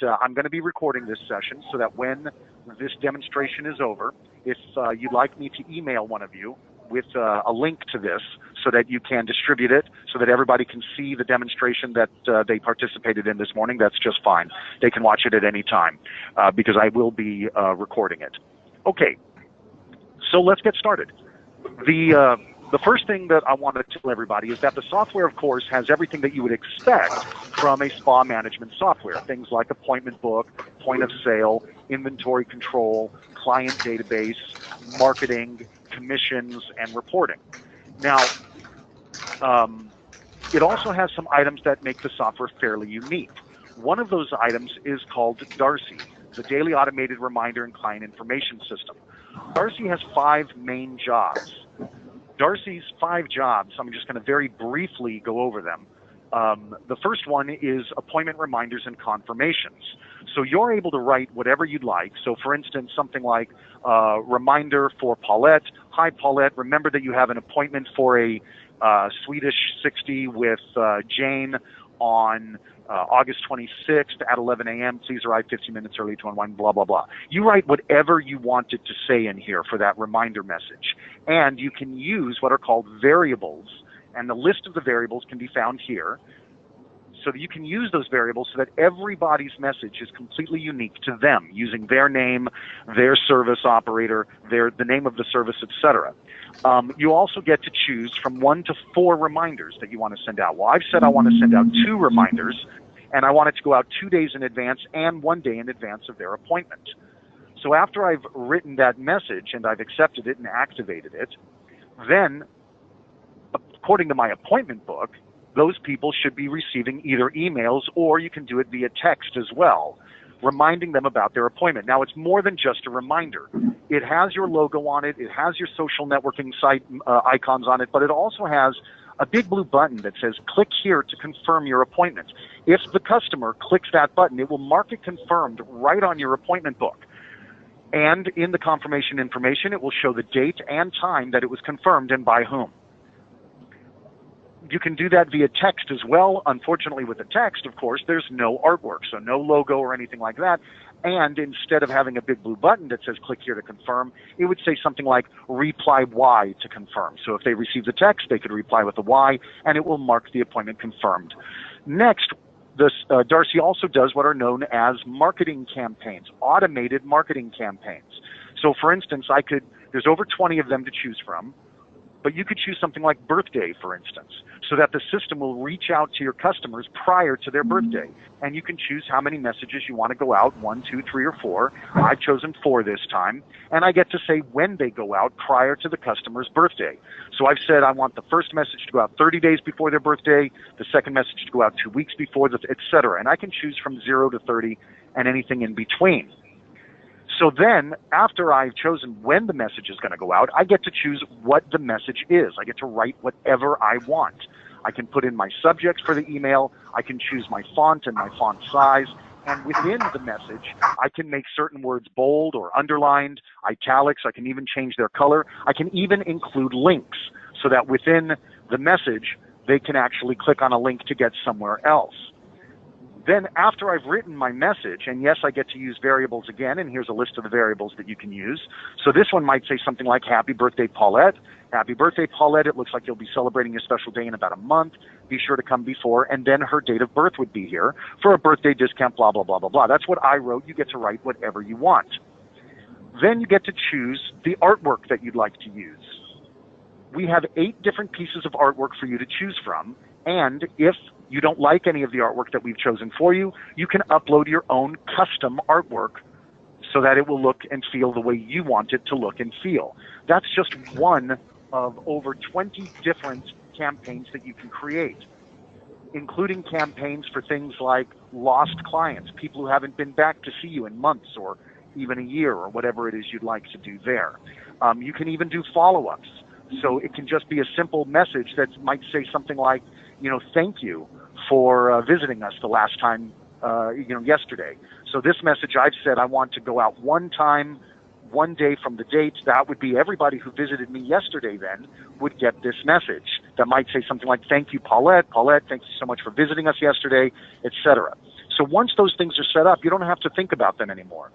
I'm going to be recording this session so that when this demonstration is over, if you'd like me to email one of you with a link to this so that you can distribute it so that everybody can see the demonstration that they participated in this morning, that's just fine. They can watch it at any time because I will be recording it. Okay, so let's get started. The first thing that I want to tell everybody is that the software, of course, has everything that you would expect from a spa management software. Things like appointment book, point of sale, inventory control, client database, marketing, commissions, and reporting. Now, it also has some items that make the software fairly unique. One of those items is called Darcy, the Daily Automated Reminder and Client Information System. Darcy has 5 main jobs. Darcy's 5 jobs, I'm just going to very briefly go over them. The first one is appointment reminders and confirmations. So you're able to write whatever you'd like. So for instance, something like reminder for Paulette. Hi Paulette, remember that you have an appointment for a Swedish 60 with Jane on August 26th at 11 a.m. Please arrive 15 minutes early to unwind, blah, blah, blah. You write whatever you wanted to say in here for that reminder message. And you can use what are called variables. And the list of the variables can be found here. So that you can use those variables so that everybody's message is completely unique to them, using their name, their service operator, the name of the service, etc. You also get to choose from 1 to 4 reminders that you want to send out. Well, I've said I want to send out 2 reminders, and I want it to go out 2 days in advance and 1 day in advance of their appointment. So after I've written that message and I've accepted it and activated it, then according to my appointment book, those people should be receiving either emails or you can do it via text as well, reminding them about their appointment. Now, it's more than just a reminder. It has your logo on it. It has your social networking site icons on it, but it also has a big blue button that says, click here to confirm your appointment. If the customer clicks that button, it will mark it confirmed right on your appointment book. And in the confirmation information, it will show the date and time that it was confirmed and by whom. You can do that via text as well. Unfortunately, with the text, of course, there's no artwork, so no logo or anything like that. And instead of having a big blue button that says click here to confirm, it would say something like reply Y to confirm. So if they receive the text, they could reply with a Y, and it will mark the appointment confirmed. Next, Darcy also does what are known as marketing campaigns, automated marketing campaigns. So for instance, there's over 20 of them to choose from. But you could choose something like birthday, for instance, so that the system will reach out to your customers prior to their birthday. And you can choose how many messages you want to go out, 1, 2, 3, or 4. I've chosen 4 this time. And I get to say when they go out prior to the customer's birthday. So I've said I want the first message to go out 30 days before their birthday, the second message to go out 2 weeks before, et cetera. And I can choose from 0 to 30 and anything in between. So then, after I've chosen when the message is going to go out, I get to choose what the message is. I get to write whatever I want. I can put in my subjects for the email. I can choose my font and my font size. And within the message, I can make certain words bold or underlined, italics. I can even change their color. I can even include links so that within the message, they can actually click on a link to get somewhere else. Then after I've written my message, and yes, I get to use variables again, and here's a list of the variables that you can use. So this one might say something like, happy birthday, Paulette. Happy birthday, Paulette. It looks like you'll be celebrating your special day in about a month. Be sure to come before, and then her date of birth would be here for a birthday discount, blah, blah, blah, blah, blah. That's what I wrote. You get to write whatever you want. Then you get to choose the artwork that you'd like to use. We have 8 different pieces of artwork for you to choose from, and if you don't like any of the artwork that we've chosen for you, you can upload your own custom artwork so that it will look and feel the way you want it to look and feel. That's just one of over 20 different campaigns that you can create, including campaigns for things like lost clients, people who haven't been back to see you in months or even a year or whatever it is you'd like to do there. You can even do follow-ups. So it can just be a simple message that might say something like, thank you for visiting us the last time, yesterday. So this message I've said I want to go out 1 time, 1 day from the date. That would be everybody who visited me yesterday then would get this message. That might say something like, thank you, Paulette. Paulette, thank you so much for visiting us yesterday, etc. So once those things are set up, you don't have to think about them anymore.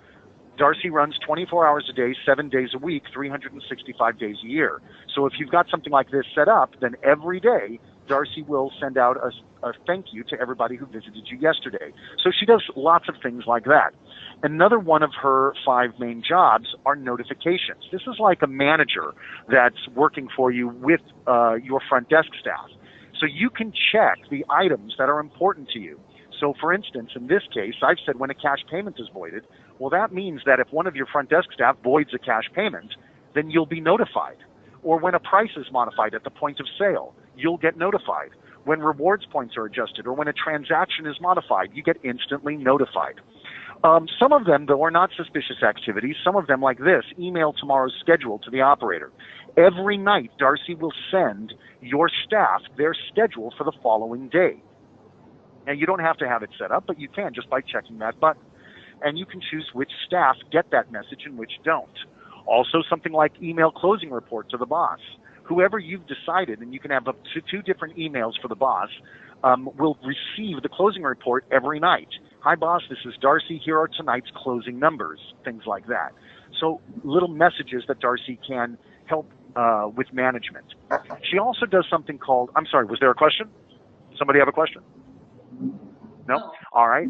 Darcy runs 24 hours a day, 7 days a week, 365 days a year. So if you've got something like this set up, then every day Darcy will send out a thank you to everybody who visited you yesterday. So she does lots of things like that. Another one of her 5 main jobs are notifications. This is like a manager that's working for you with your front desk staff. So you can check the items that are important to you. So for instance, in this case, I've said when a cash payment is voided, well, that means that if one of your front desk staff voids a cash payment, then you'll be notified. Or when a price is modified at the point of sale, you'll get notified. When rewards points are adjusted or when a transaction is modified, you get instantly notified. Some of them, though, are not suspicious activities. Some of them, like this, email tomorrow's schedule to the operator. Every night, Darcy will send your staff their schedule for the following day. Now, you don't have to have it set up, but you can just by checking that button. And you can choose which staff get that message and which don't. Also, something like email closing report to the boss. Whoever you've decided, and you can have up to 2 different emails for the boss, will receive the closing report every night. Hi, boss, this is Darcy. Here are tonight's closing numbers, things like that. So little messages that Darcy can help with management. She also does something called, I'm sorry, was there a question? Somebody have a question? No? All right.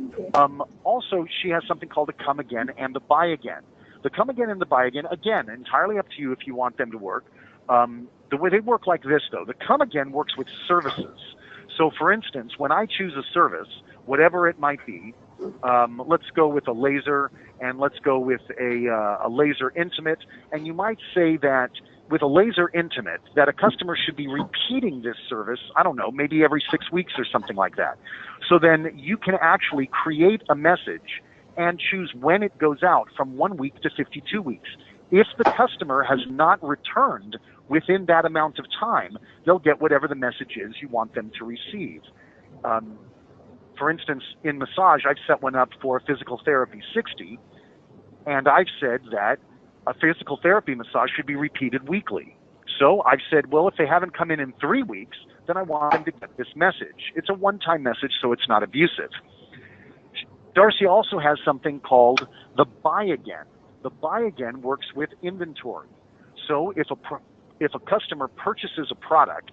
Also, she has something called the come again and the buy again. The come again and the buy again, entirely up to you if you want them to work. The way they work like this, though, the come again works with services. So, for instance, when I choose a service, whatever it might be, let's go with a laser, and let's go with a laser intimate, and you might say that with a laser intimate, that a customer should be repeating this service, I don't know, maybe every 6 weeks or something like that. So then you can actually create a message and choose when it goes out from 1 week to 52 weeks. If the customer has not returned within that amount of time, they'll get whatever the message is you want them to receive. For instance, in massage, I've set one up for physical therapy 60, and I've said that a physical therapy massage should be repeated weekly. So I've said, well, if they haven't come in 3 weeks, then I want them to get this message. It's a one-time message, so it's not abusive. Darcy also has something called the buy again. The buy again works with inventory. So if a customer purchases a product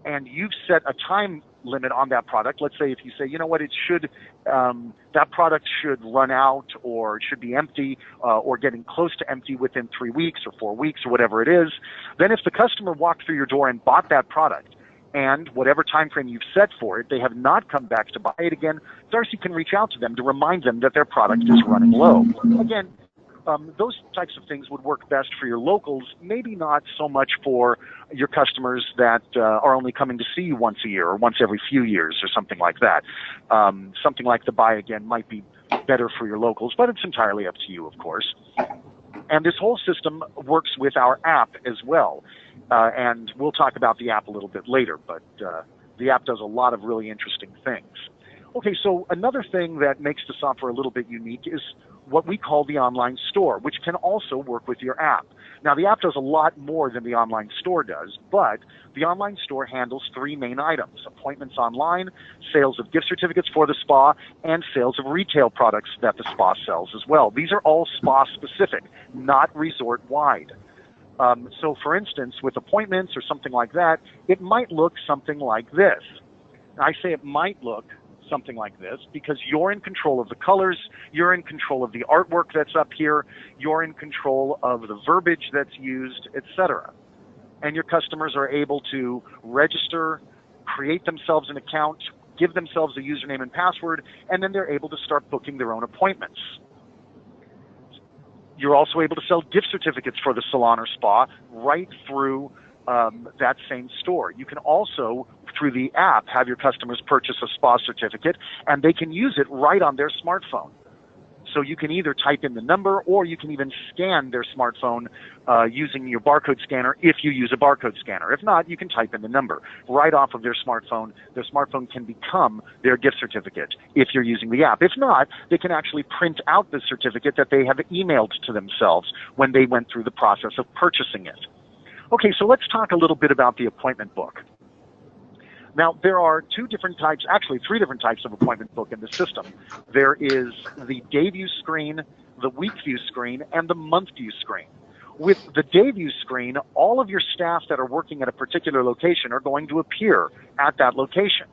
and you've set a time limit on that product, let's say if you say, you know what, it should, that product should run out or it should be empty or getting close to empty within 3 weeks or 4 weeks or whatever it is, then if the customer walked through your door and bought that product and whatever time frame you've set for it, they have not come back to buy it again, Darcy can reach out to them to remind them that their product is running low. Again, those types of things would work best for your locals, maybe not so much for your customers that are only coming to see you once a year or once every few years or something like that. Something like the buy again might be better for your locals, but it's entirely up to you, of course. And this whole system works with our app as well. And we'll talk about the app a little bit later, but the app does a lot of really interesting things. Okay, so another thing that makes the software a little bit unique is what we call the online store, which can also work with your app. Now, the app does a lot more than the online store does, but the online store handles 3 main items: appointments online, sales of gift certificates for the spa, and sales of retail products that the spa sells as well. These are all spa-specific, not resort-wide. So, for instance, with appointments or something like that, it might look something like this. I say it might look something like this because you're in control of the colors, you're in control of the artwork that's up here, you're in control of the verbiage that's used, etc. And your customers are able to register, create themselves an account, give themselves a username and password, and then they're able to start booking their own appointments. You're also able to sell gift certificates for the salon or spa right through that same store. You can also, through the app, have your customers purchase a spa certificate, and they can use it right on their smartphone. So you can either type in the number, or you can even scan their smartphone using your barcode scanner if you use a barcode scanner. If not, you can type in the number right off of their smartphone. Their smartphone can become their gift certificate if you're using the app. If not, they can actually print out the certificate that they have emailed to themselves when they went through the process of purchasing it. Okay, so let's talk a little bit about the appointment book. Now, there are two different types, actually three different types of appointment book in the system. There is the day view screen, the week view screen, and the month view screen. With the day view screen, all of your staff that are working at a particular location are going to appear at that location.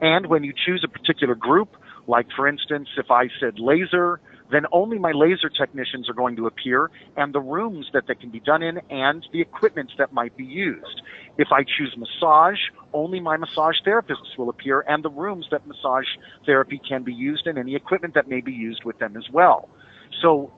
And when you choose a particular group, like for instance, if I said laser, then only my laser technicians are going to appear, and the rooms that they can be done in, and the equipment that might be used. If I choose massage, only my massage therapists will appear, and the rooms that massage therapy can be used, and any equipment that may be used with them as well. So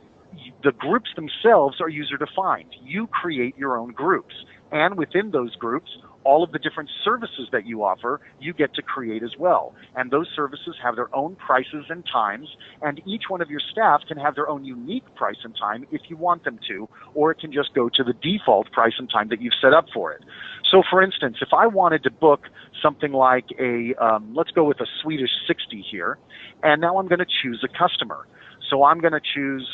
the groups themselves are user defined. You create your own groups, and within those groups, all of the different services that you offer, you get to create as well. And those services have their own prices and times, and each one of your staff can have their own unique price and time if you want them to, or it can just go to the default price and time that you've set up for it. So for instance, if I wanted to book something like let's go with a Swedish 60 here, and now I'm going to choose a customer. So I'm going to choose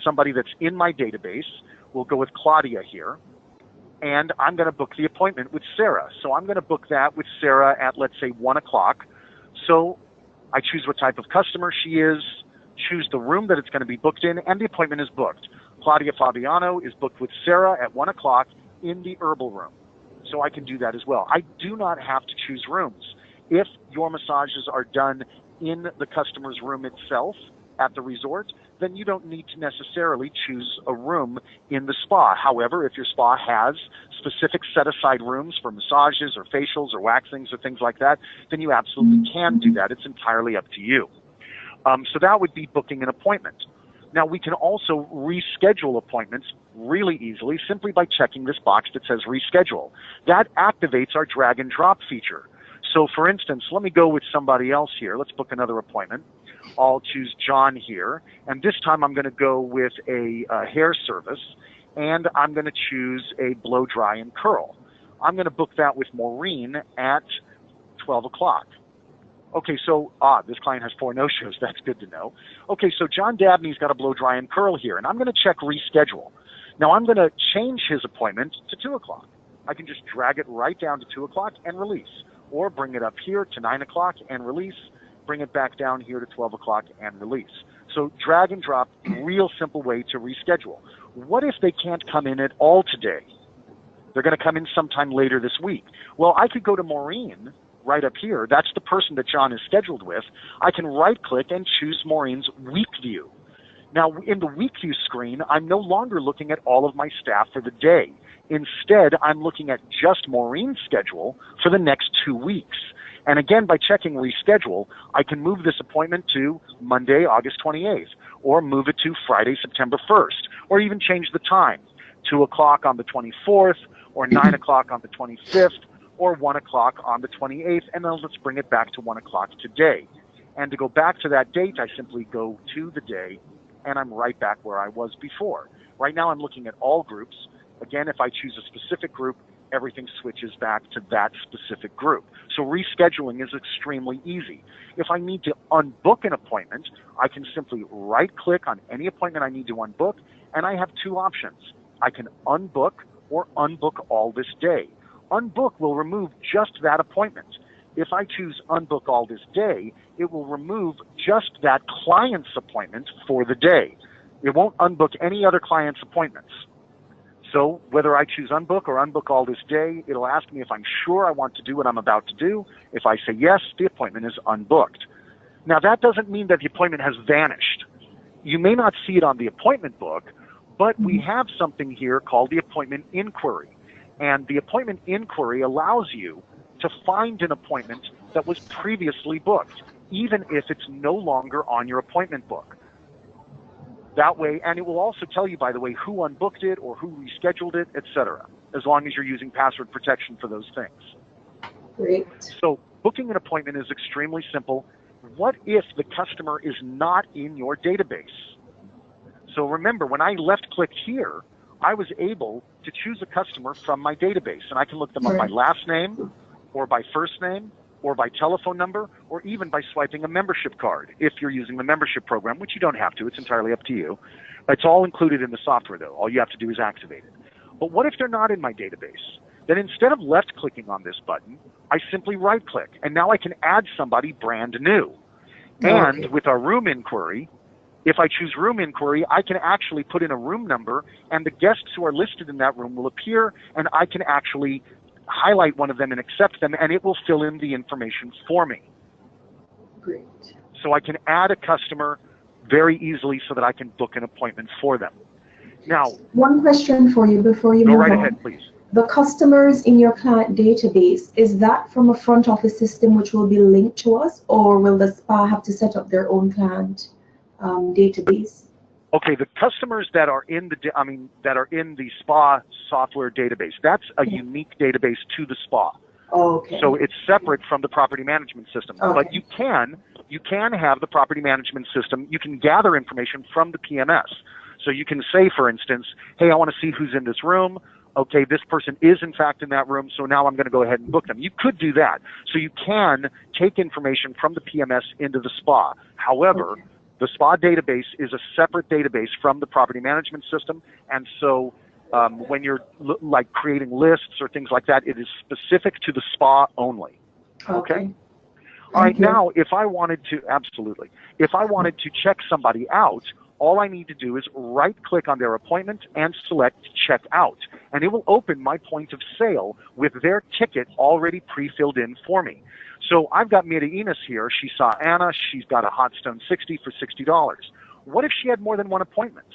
somebody that's in my database. We'll go with Claudia here. And I'm going to book the appointment with Sarah. So I'm going to book that with Sarah at, let's say, 1 o'clock. So I choose what type of customer she is, choose the room that it's going to be booked in, and the appointment is booked. Claudia Fabiano is booked with Sarah at 1 o'clock in the herbal room. So I can do that as well. I do not have to choose rooms. If your massages are done in the customer's room itself at the resort, then you don't need to necessarily choose a room in the spa. However, if your spa has specific set-aside rooms for massages or facials or waxings or things like that, then you absolutely can do that. It's entirely up to you. So that would be booking an appointment. Now, we can also reschedule appointments really easily simply by checking this box that says reschedule. That activates our drag and drop feature. So, for instance, let me go with somebody else here. Let's book another appointment. I'll choose John here, and this time I'm going to go with a hair service, and I'm going to choose a blow dry and curl. I'm going to book that with Maureen at 12 o'clock. Okay, so, this client has 4 no-shows. That's good to know. Okay, so John Dabney's got a blow dry and curl here, and I'm going to check reschedule. Now, I'm going to change his appointment to 2 o'clock. I can just drag it right down to 2 o'clock and release, or bring it up here to 9 o'clock and release, bring it back down here to 12 o'clock and release. So drag and drop, real simple way to reschedule. What if they can't come in at all today? They're going to come in sometime later this week. Well, I could go to Maureen right up here. That's the person that John is scheduled with. I can right-click and choose Maureen's week view. Now, in the week view screen, I'm no longer looking at all of my staff for the day. Instead, I'm looking at just Maureen's schedule for the next 2 weeks. And again, by checking reschedule, I can move this appointment to Monday, August 28th, or move it to Friday, September 1st, or even change the time, 2 o'clock on the 24th, or 9 o'clock on the 25th, or 1 o'clock on the 28th, and then let's bring it back to 1 o'clock today. And to go back to that date, I simply go to the day, and I'm right back where I was before. Right now, I'm looking at all groups. Again, if I choose a specific group, everything switches back to that specific group. So rescheduling is extremely easy. If I need to unbook an appointment, I can simply right-click on any appointment I need to unbook, and I have 2 options. I can unbook or unbook all this day. Unbook will remove just that appointment. If I choose unbook all this day, it will remove just that client's appointment for the day. It won't unbook any other client's appointments. So whether I choose unbook or unbook all this day, it'll ask me if I'm sure I want to do what I'm about to do. If I say yes, the appointment is unbooked. Now, that doesn't mean that the appointment has vanished. You may not see it on the appointment book, but we have something here called the appointment inquiry. And the appointment inquiry allows you to find an appointment that was previously booked, even if it's no longer on your appointment book. That way, and it will also tell you, by the way, who unbooked it or who rescheduled it, etc., as long as you're using password protection for those things. Great. So booking an appointment is extremely simple. What if the customer is not in your database? So remember, when I left-clicked here, I was able to choose a customer from my database, and I can look them up by last name or by first name, or by telephone number, or even by swiping a membership card if you're using the membership program, which you don't have to. It's entirely up to you. It's all included in the software, though. All you have to do is activate it. But what if they're not in my database? then instead of left-clicking on this button, I simply right-click, and now I can add somebody brand new. And with our room inquiry, if I choose room inquiry, I can actually put in a room number, and the guests who are listed in that room will appear, and I can actually highlight one of them and accept them, and it will fill in the information for me. Great. So I can add a customer very easily so that I can book an appointment for them. Now, one question for you before you go move right on. ahead, please. The customers in your client database, is that from a front office system which will be linked to us, or will the spa have to set up their own client database? Okay, the customers that are in the spa software database, that's a unique database to the spa. Okay. So it's separate from the property management system. Okay. But you can have the property management system. You can gather information from the PMS. So you can say, for instance, hey, I want to see who's in this room. Okay, this person is in fact in that room, so now I'm going to go ahead and book them. You could do that. So you can take information from the PMS into the spa. However, the spa database is a separate database from the property management system, and so when you're like creating lists or things like that, it is specific to the spa only. Okay? All right, now if I wanted to, absolutely, if I wanted to check somebody out, all I need to do is right-click on their appointment and select Check Out, and it will open my point of sale with their ticket already pre-filled in for me. So I've got Mira Enos here. She saw Anna. She's got a Hot Stone 60 for $60. What if she had more than one appointment?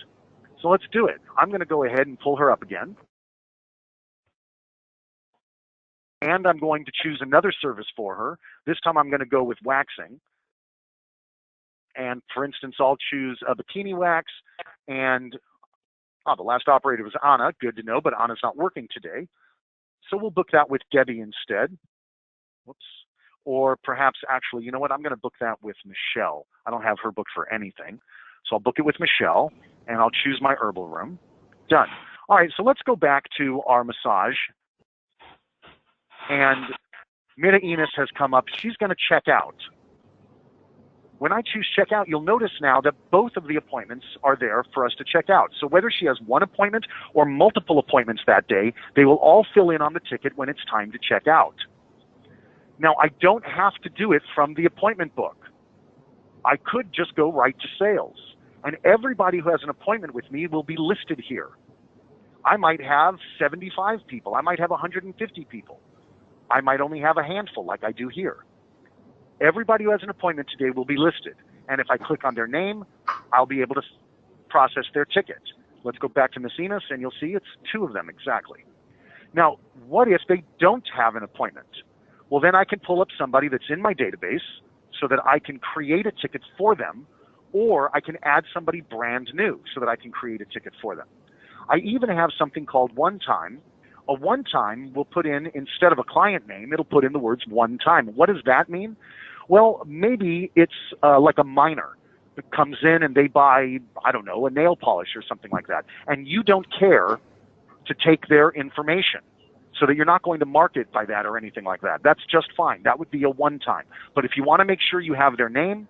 So let's do it. I'm going to go ahead and pull her up again. And I'm going to choose another service for her. This time I'm going to go with waxing. And for instance, I'll choose a bikini wax. And the last operator was Anna. Good to know, but Anna's not working today. So we'll book that with Debbie instead. Whoops. Or perhaps actually, you know what? I'm going to book that with Michelle. I don't have her booked for anything. So I'll book it with Michelle, and I'll choose my herbal room. Done. All right, so let's go back to our massage. And Mira Enos has come up. She's going to check out. When I choose check out, you'll notice now that both of the appointments are there for us to check out. So whether she has one appointment or multiple appointments that day, they will all fill in on the ticket when it's time to check out. Now, I don't have to do it from the appointment book. I could just go right to sales, and everybody who has an appointment with me will be listed here. I might have 75 people. I might have 150 people. I might only have a handful like I do here. Everybody who has an appointment today will be listed, and if I click on their name, I'll be able to process their ticket. Let's go back to Miss Enos, and you'll see it's 2 of them exactly. Now, what if they don't have an appointment? Well, then I can pull up somebody that's in my database so that I can create a ticket for them, or I can add somebody brand new so that I can create a ticket for them. I even have something called one time. A one time will put in, instead of a client name, it'll put in the words one time. What does that mean? Well, maybe it's like a minor that comes in and they buy, I don't know, a nail polish or something like that, and you don't care to take their information, so that you're not going to market by that or anything like that. That's just fine. That would be a one-time. But if you want to make sure you have their name,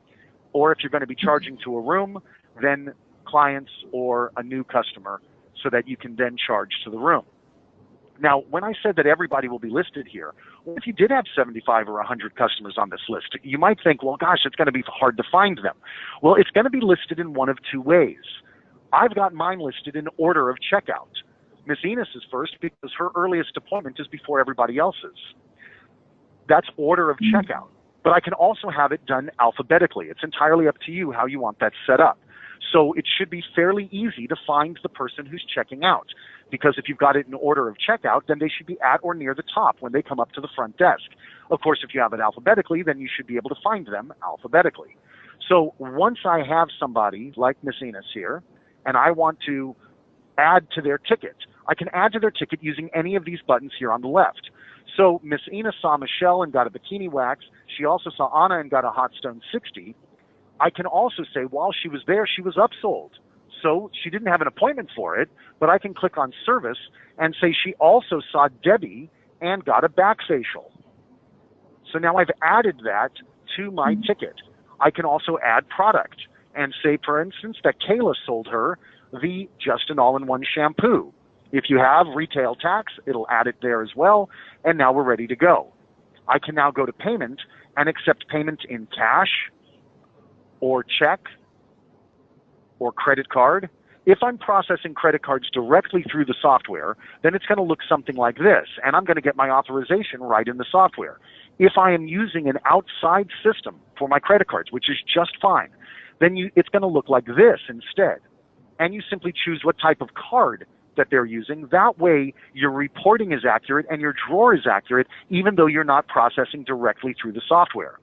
or if you're going to be charging to a room, then clients or a new customer, so that you can then charge to the room. Now, when I said that everybody will be listed here, well, if you did have 75 or 100 customers on this list, you might think, well, gosh, it's going to be hard to find them. Well, it's going to be listed in one of 2 ways. I've got mine listed in order of checkout. Miss Enos is first because her earliest appointment is before everybody else's. That's order of checkout. But I can also have it done alphabetically. It's entirely up to you how you want that set up. So it should be fairly easy to find the person who's checking out, because if you've got it in order of checkout, then they should be at or near the top when they come up to the front desk. Of course, if you have it alphabetically, then you should be able to find them alphabetically. So once I have somebody like Miss Enos here, and I want to add to their ticket, I can add to their ticket using any of these buttons here on the left. So Miss Enos saw Michelle and got a bikini wax. She also saw Anna and got a Hot Stone 60. I can also say while she was there, she was upsold. So she didn't have an appointment for it, but I can click on service and say she also saw Debbie and got a back facial. So now I've added that to my ticket. I can also add product and say, for instance, that Kayla sold her the Just an All-in-One shampoo. If you have retail tax, it'll add it there as well, and now we're ready to go. I can now go to payment and accept payment in cash or check or credit card. If I'm processing credit cards directly through the software, then it's going to look something like this, and I'm going to get my authorization right in the software. If I am using an outside system for my credit cards, which is just fine, then it's going to look like this instead. And you simply choose what type of card that they're using. That way, your reporting is accurate and your drawer is accurate, even though you're not processing directly through the software.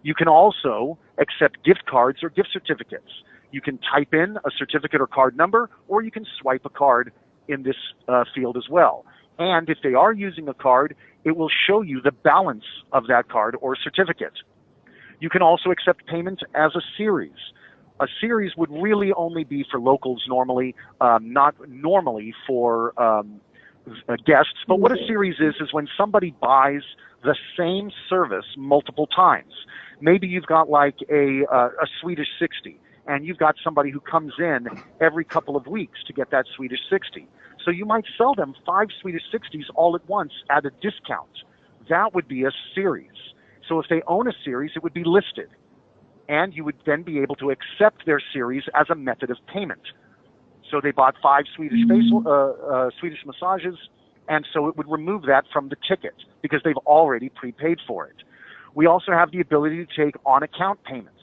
You can also accept gift cards or gift certificates. You can type in a certificate or card number, or you can swipe a card in this field as well. And if they are using a card, it will show you the balance of that card or certificate. You can also accept payment as a series. A series would really only be for locals normally, not normally for guests. But what a series is when somebody buys the same service multiple times. Maybe you've got like a Swedish 60, and you've got somebody who comes in every couple of weeks to get that Swedish 60. So you might sell them 5 Swedish 60s all at once at a discount. That would be a series. So if they own a series, it would be listed. And you would then be able to accept their series as a method of payment. So they bought 5 Swedish Swedish massages, and so it would remove that from the ticket because they've already prepaid for it. We also have the ability to take on-account payments.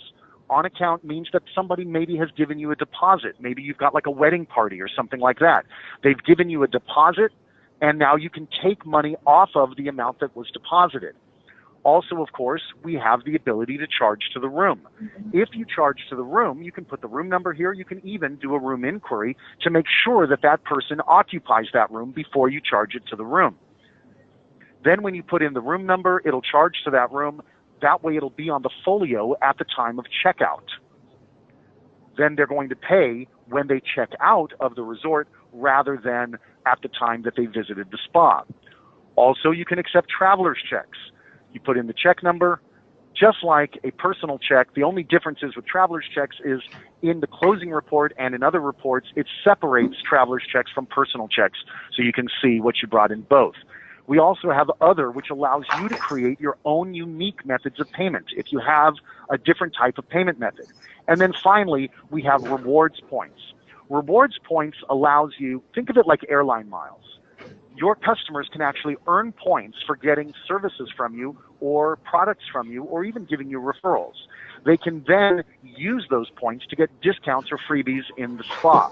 On-account means that somebody maybe has given you a deposit. Maybe you've got like a wedding party or something like that. They've given you a deposit, and now you can take money off of the amount that was deposited. Also, of course, we have the ability to charge to the room. If you charge to the room, you can put the room number here. You can even do a room inquiry to make sure that that person occupies that room before you charge it to the room. Then when you put in the room number, it'll charge to that room. That way it'll be on the folio at the time of checkout. Then they're going to pay when they check out of the resort rather than at the time that they visited the spa. Also, you can accept traveler's checks. You put in the check number, just like a personal check. The only difference is with traveler's checks is in the closing report and in other reports, it separates traveler's checks from personal checks so you can see what you brought in both. We also have other, which allows you to create your own unique methods of payment if you have a different type of payment method. And then finally, we have rewards points. Rewards points allows you, think of it like airline miles. Your customers can actually earn points for getting services from you or products from you or even giving you referrals. They can then use those points to get discounts or freebies in the spa.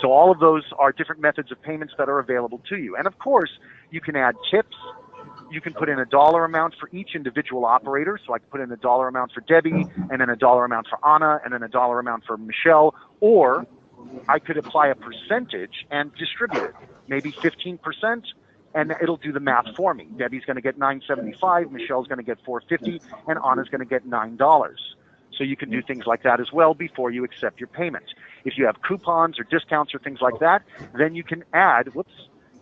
So all of those are different methods of payments that are available to you. And of course, you can add tips. You can put in a dollar amount for each individual operator. So I can put in a dollar amount for Debbie, and then a dollar amount for Anna, and then a dollar amount for Michelle. Or I could apply a percentage and distribute it, maybe 15%, and it'll do the math for me. Debbie's going to get $9.75, Michelle's going to get $4.50, and Anna's going to get $9. So you can do things like that as well before you accept your payment. If you have coupons or discounts or things like that, then you can add,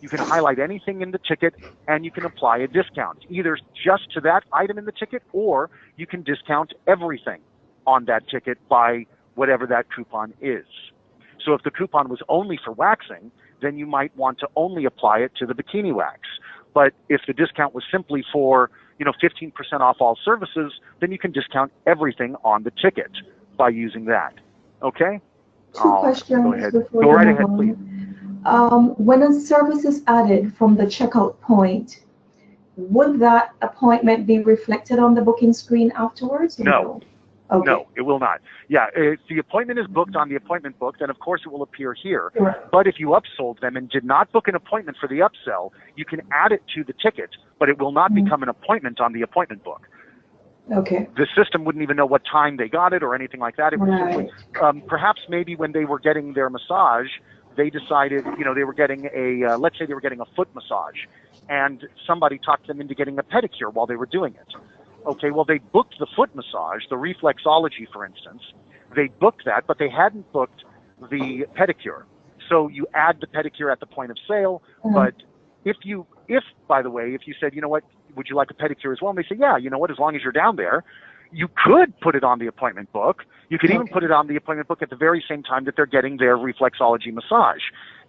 you can highlight anything in the ticket and you can apply a discount, either just to that item in the ticket, or you can discount everything on that ticket by whatever that coupon is. So if the coupon was only for waxing, then you might want to only apply it to the bikini wax. But if the discount was simply for 15% off all services, then you can discount everything on the ticket by using that. Okay? Two questions. Go ahead. Go right ahead, please. When a service is added from the checkout point, would that appointment be reflected on the booking screen afterwards? No. Okay. No, it will not. Yeah, if the appointment is booked on the appointment book, then of course it will appear here. Right. But if you upsold them and did not book an appointment for the upsell, you can add it to the ticket, but it will not become an appointment on the appointment book. Okay. The system wouldn't even know what time they got it or anything like that. It was simply, perhaps maybe when they were getting their massage, they decided, they were getting let's say they were getting a foot massage, and somebody talked them into getting a pedicure while they were doing it. Okay, well, they booked the foot massage, the reflexology, for instance. They booked that, but they hadn't booked the pedicure. So you add the pedicure at the point of sale, but if, by the way, if you said, would you like a pedicure as well? And they say, yeah, as long as you're down there, you could put it on the appointment book. You could even put it on the appointment book at the very same time that they're getting their reflexology massage.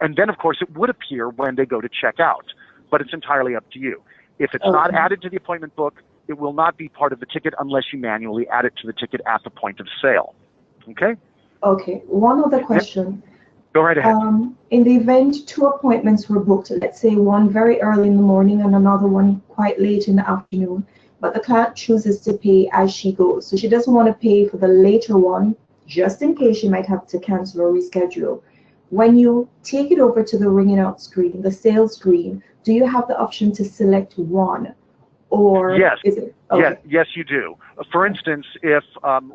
And then, of course, it would appear when they go to check out, but it's entirely up to you. If it's not added to the appointment book, it will not be part of the ticket unless you manually add it to the ticket at the point of sale. Okay? Okay. One other question. Go right ahead. In the event 2 appointments were booked, let's say one very early in the morning and another one quite late in the afternoon, but the client chooses to pay as she goes. So she doesn't want to pay for the later one, just in case she might have to cancel or reschedule. When you take it over to the ringing out screen, the sales screen, do you have the option to select one? Or yes. Is it? Okay. Yes, you do. For instance, if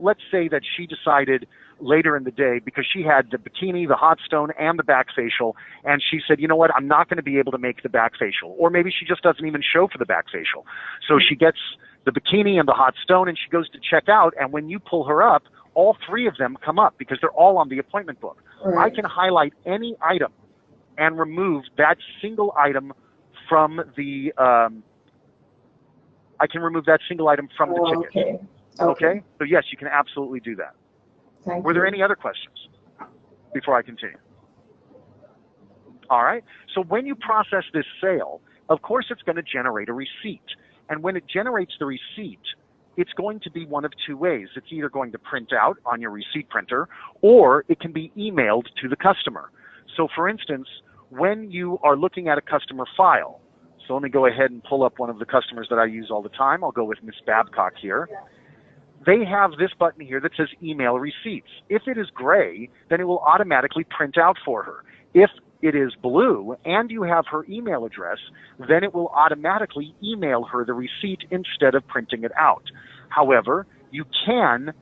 let's say that she decided later in the day, because she had the bikini, the hot stone, and the back facial, and she said, you know what, I'm not going to be able to make the back facial. Or maybe she just doesn't even show for the back facial. So she gets the bikini and the hot stone, and she goes to check out, and when you pull her up, all 3 of them come up because they're all on the appointment book. Right. I can highlight any item and remove that single item from the ticket. Okay. Okay? So yes, you can absolutely do that. Thank Were you. there any other questions before I continue? All right. So when you process this sale, of course it's going to generate a receipt. And when it generates the receipt, it's going to be one of 2 ways. It's either going to print out on your receipt printer, or it can be emailed to the customer. So for instance, when you are looking at a customer file, so let me go ahead and pull up one of the customers that I use all the time. I'll go with Miss Babcock here. They have this button here that says email receipts. If it is gray, then it will automatically print out for her. If it is blue and you have her email address, then it will automatically email her the receipt instead of printing it out. However, you can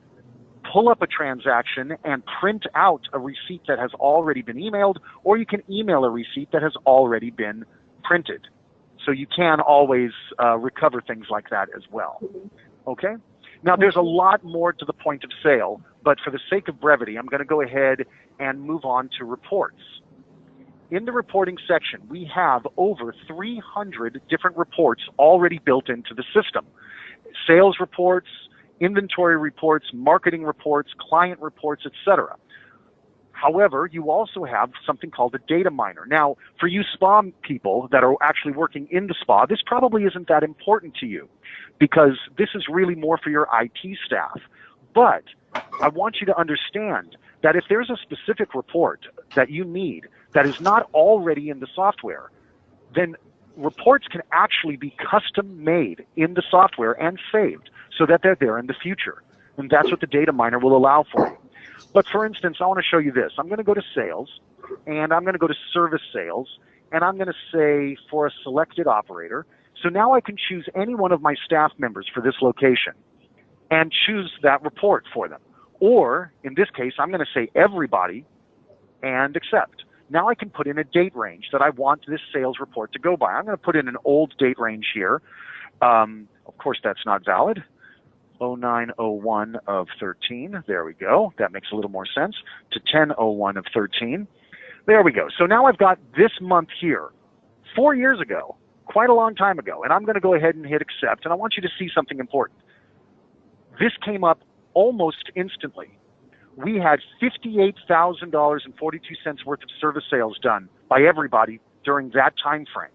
pull up a transaction and print out a receipt that has already been emailed, or you can email a receipt that has already been printed. So you can always recover things like that as well. Okay? Now, there's a lot more to the point of sale, but for the sake of brevity, I'm going to go ahead and move on to reports. In the reporting section, we have over 300 different reports already built into the system. Sales reports, inventory reports, marketing reports, client reports, etc. However, you also have something called a data miner. Now, for you spa people that are actually working in the spa, this probably isn't that important to you because this is really more for your IT staff. But I want you to understand that if there's a specific report that you need that is not already in the software, then reports can actually be custom made in the software and saved so that they're there in the future. And that's what the data miner will allow for you. But for instance, I want to show you this. I'm going to go to sales, and I'm going to go to service sales, and I'm going to say for a selected operator. So now I can choose any one of my staff members for this location and choose that report for them. Or in this case, I'm going to say everybody and accept. Now I can put in a date range that I want this sales report to go by. I'm going to put in an old date range here. Of course, that's not valid. 0901 of 13. There we go. That makes a little more sense. To 1001 of 13. There we go. So now I've got this month here, 4 years ago, quite a long time ago, and I'm going to go ahead and hit accept, and I want you to see something important. This came up almost instantly. We had $58,042 worth of service sales done by everybody during that time frame.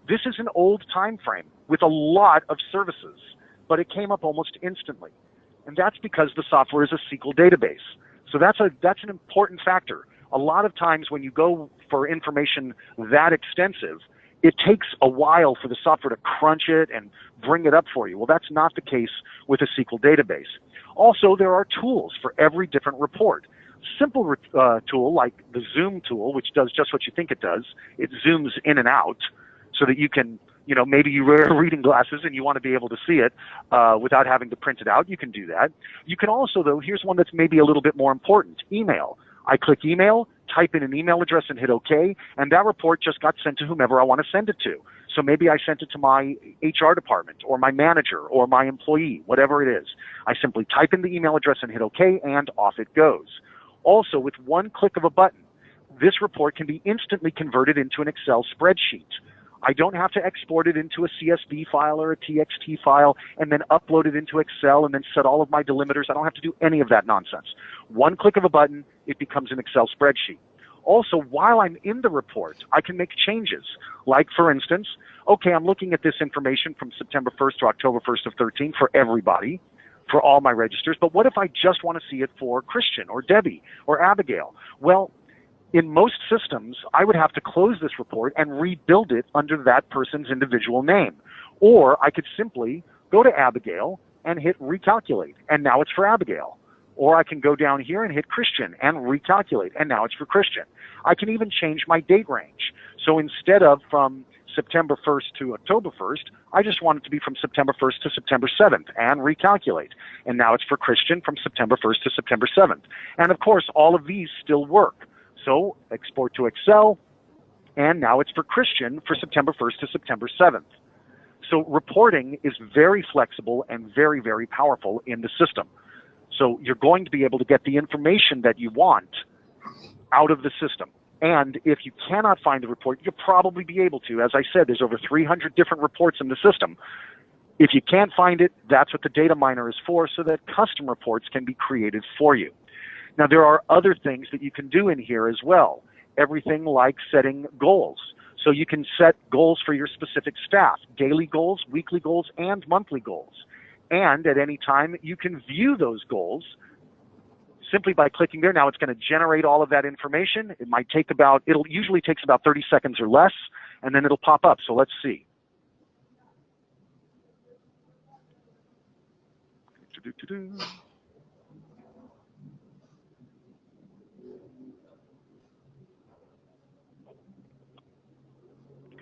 This is an old time frame with a lot of services, but it came up almost instantly. And that's because the software is a SQL database. So that's an important factor. A lot of times when you go for information that extensive, it takes a while for the software to crunch it and bring it up for you. Well, that's not the case with a SQL database. Also, there are tools for every different report. Simple tool like the Zoom tool, which does just what you think it does. It zooms in and out so that you can, maybe you wear reading glasses and you want to be able to see it without having to print it out. You can do that. You can also, though, here's one that's maybe a little bit more important, email. I click email, type in an email address and hit OK, and that report just got sent to whomever I want to send it to. So maybe I sent it to my HR department or my manager or my employee, whatever it is. I simply type in the email address and hit OK, and off it goes. Also, with one click of a button, this report can be instantly converted into an Excel spreadsheet. I don't have to export it into a CSV file or a TXT file and then upload it into Excel and then set all of my delimiters. I don't have to do any of that nonsense. One click of a button, it becomes an Excel spreadsheet. Also, while I'm in the report, I can make changes. Like, for instance, okay, I'm looking at this information from September 1st to October 1st of 13 for everybody, for all my registers, but what if I just want to see it for Christian or Debbie or Abigail? Well, in most systems, I would have to close this report and rebuild it under that person's individual name. Or I could simply go to Abigail and hit recalculate, and now it's for Abigail. Or I can go down here and hit Christian and recalculate, and now it's for Christian. I can even change my date range. So instead of from September 1st to October 1st, I just want it to be from September 1st to September 7th and recalculate. And now it's for Christian from September 1st to September 7th. And of course, all of these still work. So export to Excel, and now it's for Christian for September 1st to September 7th. So reporting is very flexible and very, very powerful in the system. So you're going to be able to get the information that you want out of the system. And if you cannot find the report, you'll probably be able to. As I said, there's over 300 different reports in the system. If you can't find it, that's what the data miner is for, so that custom reports can be created for you. Now, there are other things that you can do in here as well. Everything like setting goals. So you can set goals for your specific staff, daily goals, weekly goals, and monthly goals. And at any time, you can view those goals simply by clicking there. Now it's going to generate all of that information. It might take about, it'll usually takes about 30 seconds or less, and then it'll pop up. So let's see.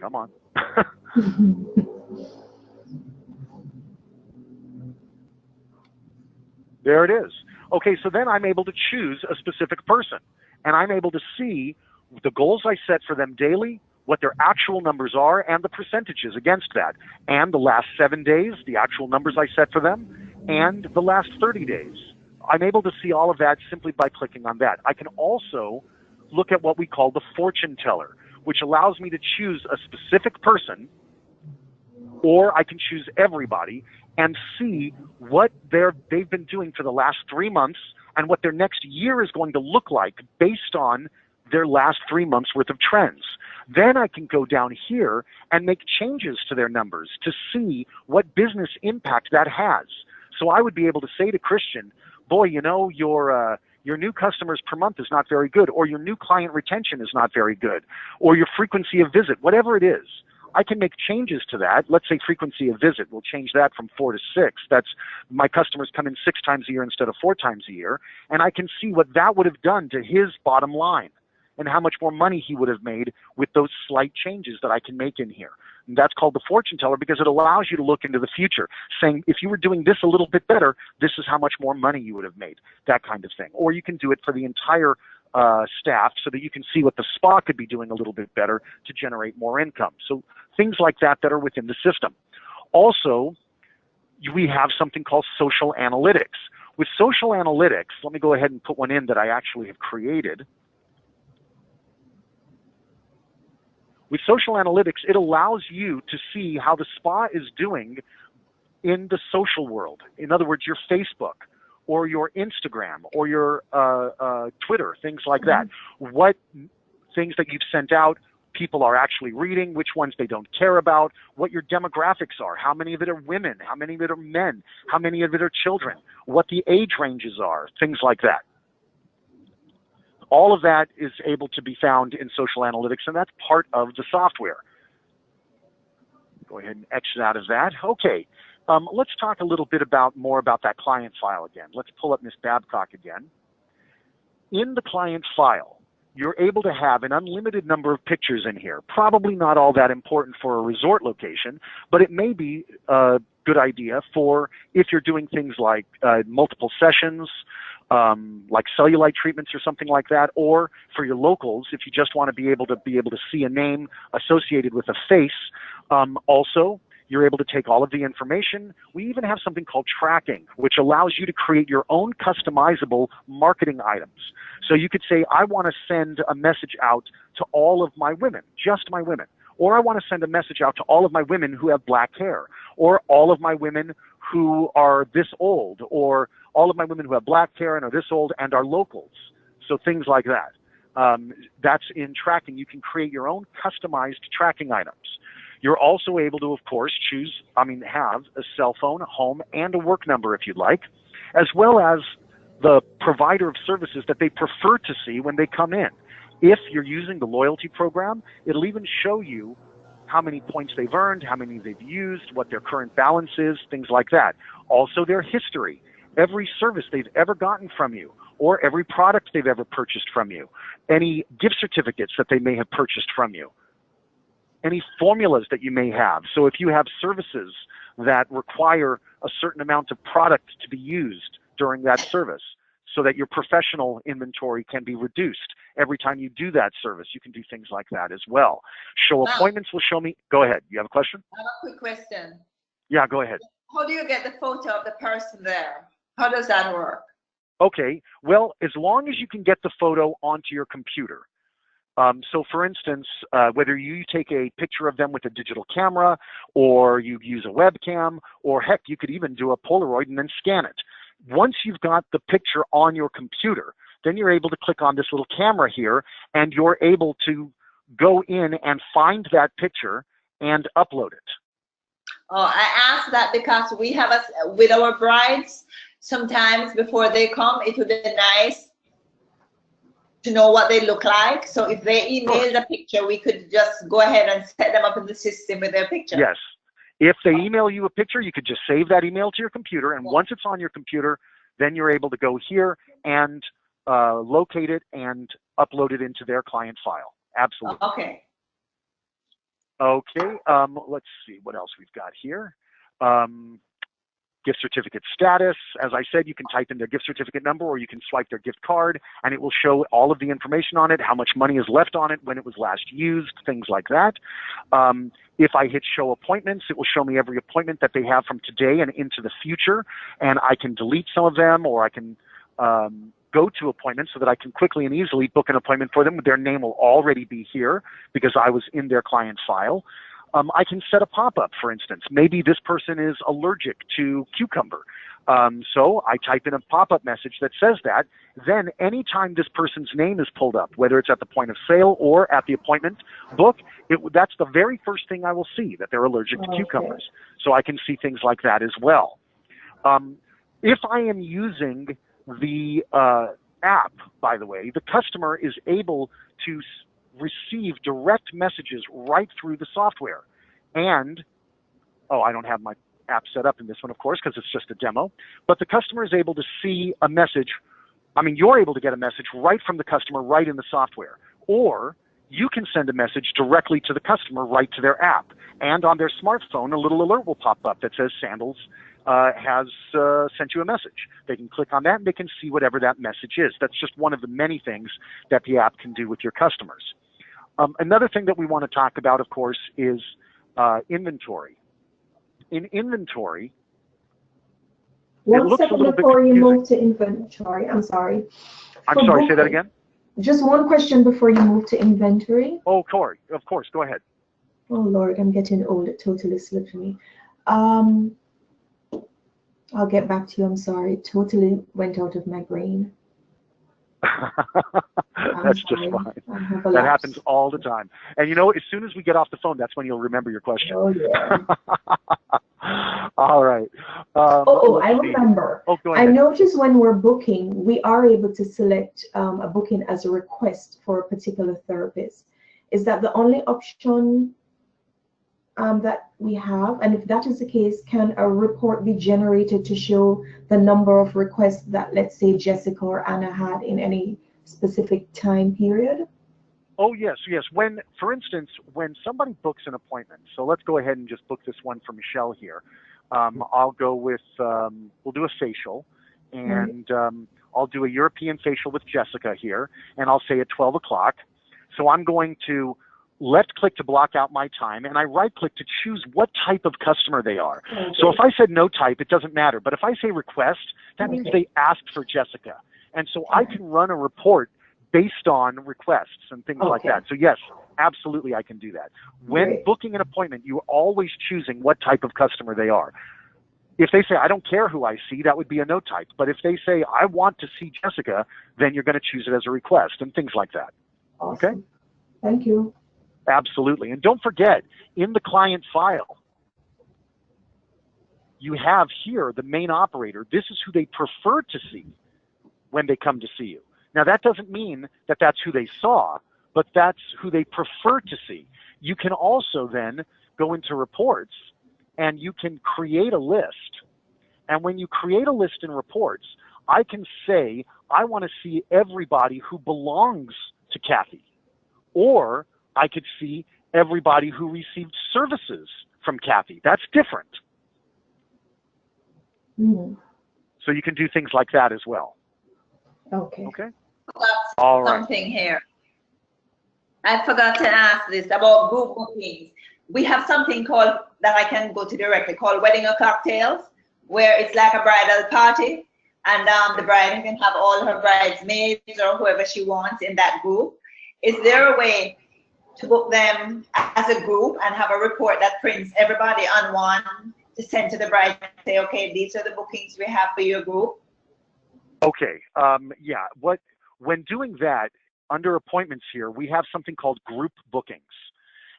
Come on. There it is. Okay, so then I'm able to choose a specific person, and I'm able to see the goals I set for them daily, what their actual numbers are, and the percentages against that, and the last 7 days, the actual numbers I set for them, and the last 30 days. I'm able to see all of that simply by clicking on that. I can also look at what we call the fortune teller, which allows me to choose a specific person, or I can choose everybody and see what they've been doing for the last 3 months and what their next year is going to look like based on their last 3 months worth of trends. Then I can go down here and make changes to their numbers to see what business impact that has. So I would be able to say to Christian, boy, you know, your new customers per month is not very good, or your new client retention is not very good, or your frequency of visit, whatever it is. I can make changes to that. Let's say frequency of visit. We'll change that from 4 to 6. That's my customers come in 6 times a year instead of 4 times a year. And I can see what that would have done to his bottom line and how much more money he would have made with those slight changes that I can make in here. And that's called the fortune teller because it allows you to look into the future, saying if you were doing this a little bit better, this is how much more money you would have made, that kind of thing. Or you can do it for the entire staff so that you can see what the spa could be doing a little bit better to generate more income. So things like that that are within the system. Also, we have something called social analytics. With social analytics, let me go ahead and put one in that I actually have created. With social analytics, it allows you to see how the spa is doing in the social world. In other words, your Facebook, or your Instagram, or your Twitter, things like that. What things that you've sent out people are actually reading, which ones they don't care about, what your demographics are, how many of it are women, how many of it are men, how many of it are children, what the age ranges are, things like that. All of that is able to be found in social analytics, and that's part of the software. Go ahead and exit out of that. Okay. Let's talk a little bit more about that client file again. Let's pull up Miss Babcock again. In the client file, you're able to have an unlimited number of pictures in here. Probably not all that important for a resort location, but it may be a good idea for if you're doing things like multiple sessions, like cellulite treatments or something like that, or for your locals, if you just want to be able to see a name associated with a face. Also, you're able to take all of the information. We even have something called tracking, which allows you to create your own customizable marketing items. So you could say, I want to send a message out to all of my women, just my women. Or I want to send a message out to all of my women who have black hair, or all of my women who are this old, or all of my women who have black hair and are this old and are locals. So things like that. That's in tracking. You can create your own customized tracking items. You're also able to, of course, have a cell phone, a home, and a work number if you'd like, as well as the provider of services that they prefer to see when they come in. If you're using the loyalty program, it'll even show you how many points they've earned, how many they've used, what their current balance is, things like that. Also their history, every service they've ever gotten from you, or every product they've ever purchased from you, any gift certificates that they may have purchased from you, any formulas that you may have. So if you have services that require a certain amount of product to be used during that service, so that your professional inventory can be reduced every time you do that service, you can do things like that as well. Show appointments will show me. Go ahead. You have a question? I have a quick question. Yeah, go ahead. How do you get the photo of the person there? How does that work? Okay, well, as long as you can get the photo onto your computer. So for instance, whether you take a picture of them with a digital camera, or you use a webcam, or heck, you could even do a Polaroid and then scan it. Once you've got the picture on your computer, then you're able to click on this little camera here, and you're able to go in and find that picture and upload it. Oh, I asked that because we have with our brides, sometimes before they come, it would be nice to know what they look like. So if they email the picture, we could just go ahead and set them up in the system with their picture. Yes. If they email you a picture, you could just save that email to your computer, and once it's on your computer, then you're able to go here and locate it and upload it into their client file. Absolutely. Okay. Okay, let's see what else we've got here. Gift certificate status. As I said, you can type in their gift certificate number, or you can swipe their gift card, and it will show all of the information on it, how much money is left on it, when it was last used, things like that. If I hit show appointments, it will show me every appointment that they have from today and into the future, and I can delete some of them, or I can go to appointments so that I can quickly and easily book an appointment for them. Their name will already be here because I was in their client file. I can set a pop-up, for instance. Maybe this person is allergic to cucumber. So I type in a pop-up message that says that. Then anytime this person's name is pulled up, whether it's at the point of sale or at the appointment book, that's the very first thing I will see, that they're allergic to cucumbers. So I can see things like that as well. If I am using the app, by the way, the customer is able to receive direct messages right through the software. And, I don't have my app set up in this one, of course, because it's just a demo, but the customer is able to see a message. You're able to get a message right from the customer right in the software. Or you can send a message directly to the customer right to their app. And on their smartphone, a little alert will pop up that says Sandals has sent you a message. They can click on that and they can see whatever that message is. That's just one of the many things that the app can do with your customers. Another thing that we want to talk about, of course, is inventory. In inventory, one second before you move to inventory, I'm sorry. I'm sorry, say that again? Just one question before you move to inventory. Oh, Corey, of course, go ahead. Oh, Lord, I'm getting old. It totally slipped me. I'll get back to you. I'm sorry. It totally went out of my brain. That's just fine. That happens all the time. And as soon as we get off the phone, that's when you'll remember your question. Oh, yeah. All right. I remember. Oh, go ahead. I noticed when we're booking, we are able to select a booking as a request for a particular therapist. Is that the only option that we have? And if that is the case, can a report be generated to show the number of requests that, let's say, Jessica or Anna had in any specific time period? Oh, yes. When, for instance, when somebody books an appointment, so let's go ahead and just book this one for Michelle here. I'll go with, we'll do a facial, and I'll do a European facial with Jessica here, and I'll say at 12 o'clock. So I'm going to left-click to block out my time, and I right-click to choose what type of customer they are. Okay. So if I said no type, it doesn't matter. But if I say request, that means they asked for Jessica. And so I can run a report based on requests and things like that. So yes, absolutely I can do that. When booking an appointment, you're always choosing what type of customer they are. If they say, I don't care who I see, that would be a no type. But if they say, I want to see Jessica, then you're going to choose it as a request and things like that. Awesome. Okay? Thank you. Absolutely. And don't forget, in the client file, you have here the main operator. This is who they prefer to see when they come to see you. Now, that doesn't mean that that's who they saw, but that's who they prefer to see. You can also then go into reports and you can create a list. And when you create a list in reports, I can say, I want to see everybody who belongs to Kathy. Or I could see everybody who received services from Kathy. That's different. Mm-hmm. So you can do things like that as well. Okay. Okay? All right. Something here. I forgot to ask this about group bookings. We have something called, that I can go to directly, called Wedding or Cocktails, where it's like a bridal party, and the bride can have all her bridesmaids or whoever she wants in that group. Is there a way to book them as a group and have a report that prints everybody on one to send to the bride and say, okay, these are the bookings we have for your group? Okay. Yeah. When doing that, under appointments here, we have something called group bookings.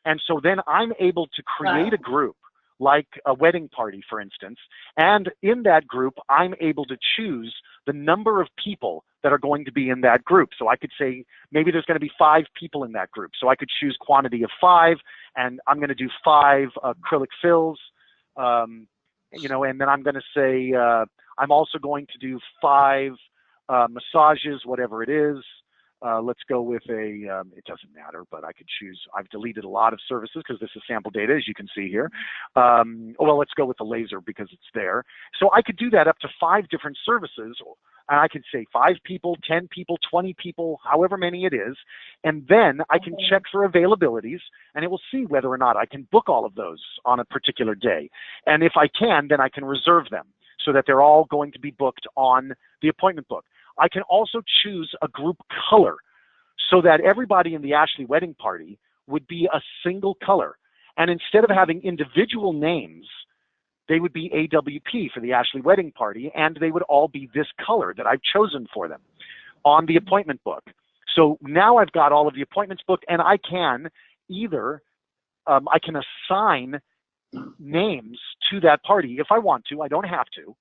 And so then I'm able to create a group, like a wedding party, for instance. And in that group, I'm able to choose the number of people that are going to be in that group. So I could say maybe there's going to be 5 people in that group. So I could choose quantity of 5, and I'm going to do 5 acrylic fills, you know, and then I'm going to say I'm also going to do 5 massages, whatever it is. Let's go with a, it doesn't matter, but I could choose, I've deleted a lot of services because this is sample data, as you can see here. Well, let's go with the laser because it's there. So I could do that up to 5 different services, and I could say 5 people, 10 people, 20 people, however many it is, and then I can check for availabilities, and it will see whether or not I can book all of those on a particular day. And if I can, then I can reserve them so that they're all going to be booked on the appointment book. I can also choose a group color so that everybody in the Ashley wedding party would be a single color. And instead of having individual names, they would be AWP for the Ashley wedding party, and they would all be this color that I've chosen for them on the appointment book. So now I've got all of the appointments booked, and I can either, I can assign names to that party if I want to. I don't have to.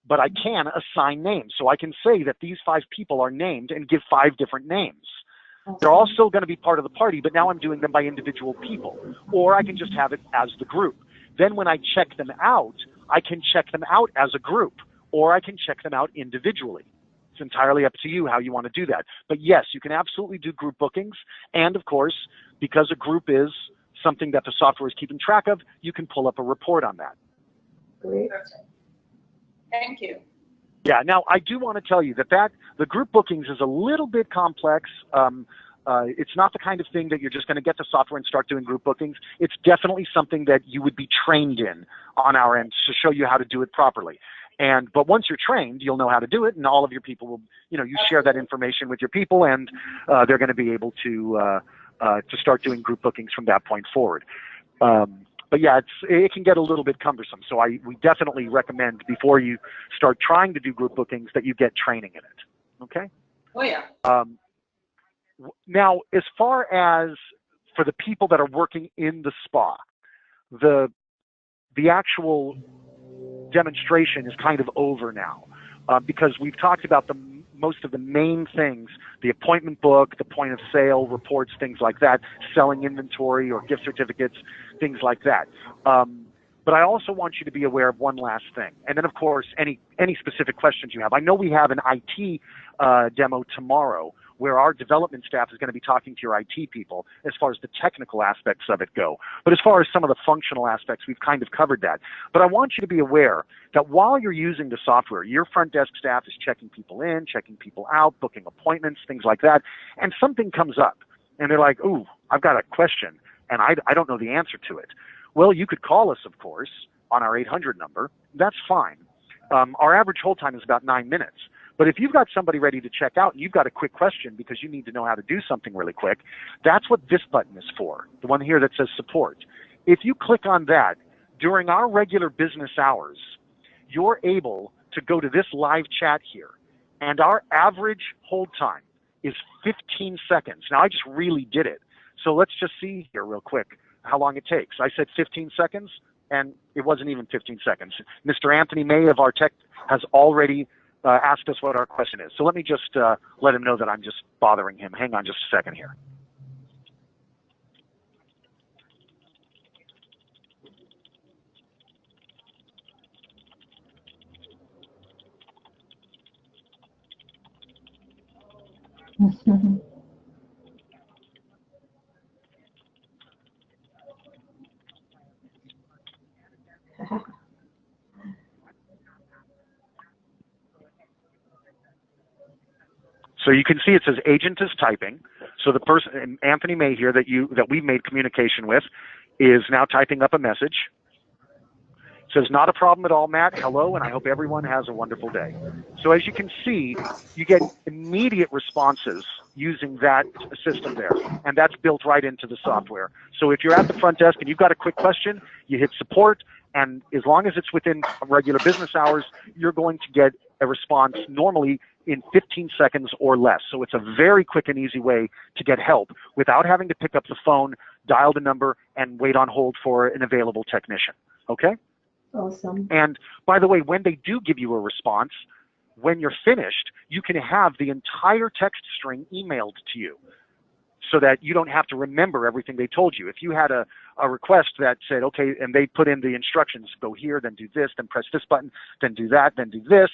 But I can assign names. So I can say that these 5 people are named and give 5 different names. They're all still going to be part of the party, but now I'm doing them by individual people. Or I can just have it as the group. Then when I check them out, I can check them out as a group, or I can check them out individually. It's entirely up to you how you want to do that. But yes, you can absolutely do group bookings. And of course, because a group is something that the software is keeping track of, you can pull up a report on that. Great. Thank you. Yeah, now I do want to tell you that the group bookings is a little bit complex. It's not the kind of thing that you're just going to get the software and start doing group bookings. It's definitely something that you would be trained in on our end to show you how to do it properly. But once you're trained, you'll know how to do it, and all of your people will, you share that information with your people, and they're going to be able to start doing group bookings from that point forward. But yeah, it can get a little bit cumbersome. So we definitely recommend before you start trying to do group bookings that you get training in it. Okay? Oh yeah. Now, as far as for the people that are working in the spa, the actual demonstration is kind of over now because we've talked about most of the main things: the appointment book, the point of sale reports, things like that, selling inventory or gift certificates, things like that. But I also want you to be aware of one last thing. And then, of course, any specific questions you have. I know we have an IT demo tomorrow where our development staff is going to be talking to your IT people as far as the technical aspects of it go. But as far as some of the functional aspects, we've kind of covered that. But I want you to be aware that while you're using the software, your front desk staff is checking people in, checking people out, booking appointments, things like that, and something comes up, and they're like, ooh, I've got a question, and I don't know the answer to it. Well, you could call us, of course, on our 800 number. That's fine. Our average hold time is about 9 minutes. But if you've got somebody ready to check out and you've got a quick question because you need to know how to do something really quick, that's what this button is for, the one here that says support. If you click on that, during our regular business hours, you're able to go to this live chat here. And our average hold time is 15 seconds. Now, I just really did it. So let's just see here real quick how long it takes. I said 15 seconds, and it wasn't even 15 seconds. Mr. Anthony May of our tech has already asked us what our question is. So let me just let him know that I'm just bothering him. Hang on just a second here. So you can see it says agent is typing. So the person, Anthony May here, that we've made communication with, is now typing up a message. It says, not a problem at all, Matt. Hello, and I hope everyone has a wonderful day. So as you can see, you get immediate responses using that system there, and that's built right into the software. So if you're at the front desk and you've got a quick question, you hit support, and as long as it's within regular business hours, you're going to get a response normally in 15 seconds or less. So it's a very quick and easy way to get help without having to pick up the phone, dial the number, and wait on hold for an available technician. Okay? Awesome. And by the way, when they do give you a response, when you're finished, you can have the entire text string emailed to you so that you don't have to remember everything they told you. If you had a request that said, okay, and they put in the instructions, go here, then do this, then press this button, then do that, then do this,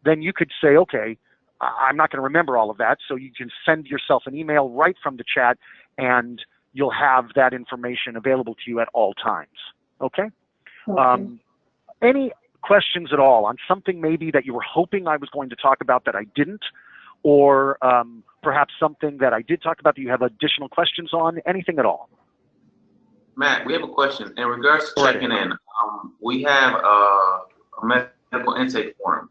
then you could say, okay, I'm not going to remember all of that. So you can send yourself an email right from the chat, and you'll have that information available to you at all times. Okay? Any questions at all on something maybe that you were hoping I was going to talk about that I didn't, or perhaps something that I did talk about that you have additional questions on? Anything at all? Matt, we have a question in regards to checking in. We have a medical intake form.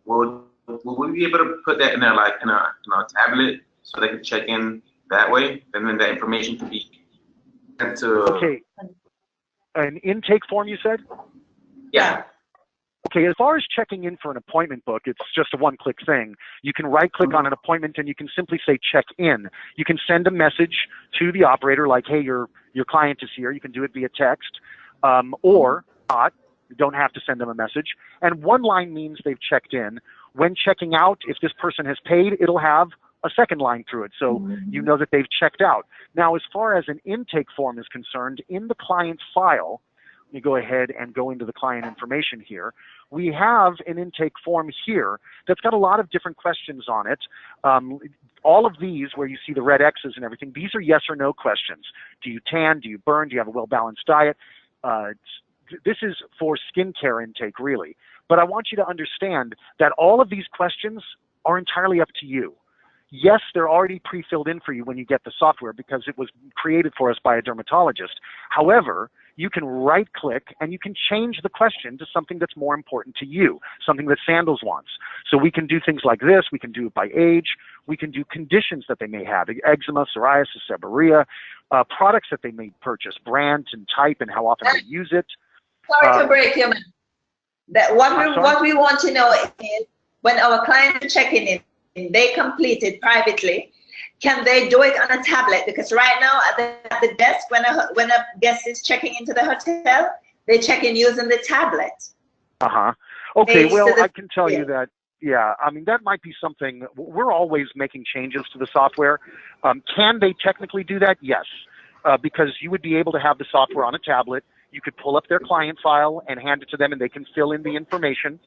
Will we be able to put that in a tablet so they can check in that way, and then that information can be sent to? Okay, an intake form, you said? Yeah. Okay, as far as checking in for an appointment book, it's just a one-click thing. You can right-click on an appointment, and you can simply say check in. You can send a message to the operator like, hey, your client is here. You can do it via text, or not. You don't have to send them a message. And one line means they've checked in. When checking out, if this person has paid, it'll have a second line through it, so you know that they've checked out. Now, as far as an intake form is concerned, in the client's file, let me go ahead and go into the client information here. We have an intake form here that's got a lot of different questions on it. All of these, where you see the red X's and everything, these are yes or no questions. Do you tan? Do you burn? Do you have a well-balanced diet? This is for skincare intake, really. But I want you to understand that all of these questions are entirely up to you. Yes, they're already pre-filled in for you when you get the software because it was created for us by a dermatologist. However, you can right-click and you can change the question to something that's more important to you, something that Sandals wants. So we can do things like this. We can do it by age. We can do conditions that they may have, eczema, psoriasis, seborrhea, products that they may purchase, brand and type and how often they use it. Sorry to break you. What we want to know is when our clients are checking in, they complete it privately. Can they do it on a tablet? Because right now at the desk, when a guest is checking into the hotel, they check in using the tablet. Okay, well, I can tell you that, yeah, I mean, that might be something. We're always making changes to the software. Can they technically do that? Yes, because you would be able to have the software on a tablet. You could pull up their client file and hand it to them, and they can fill in the information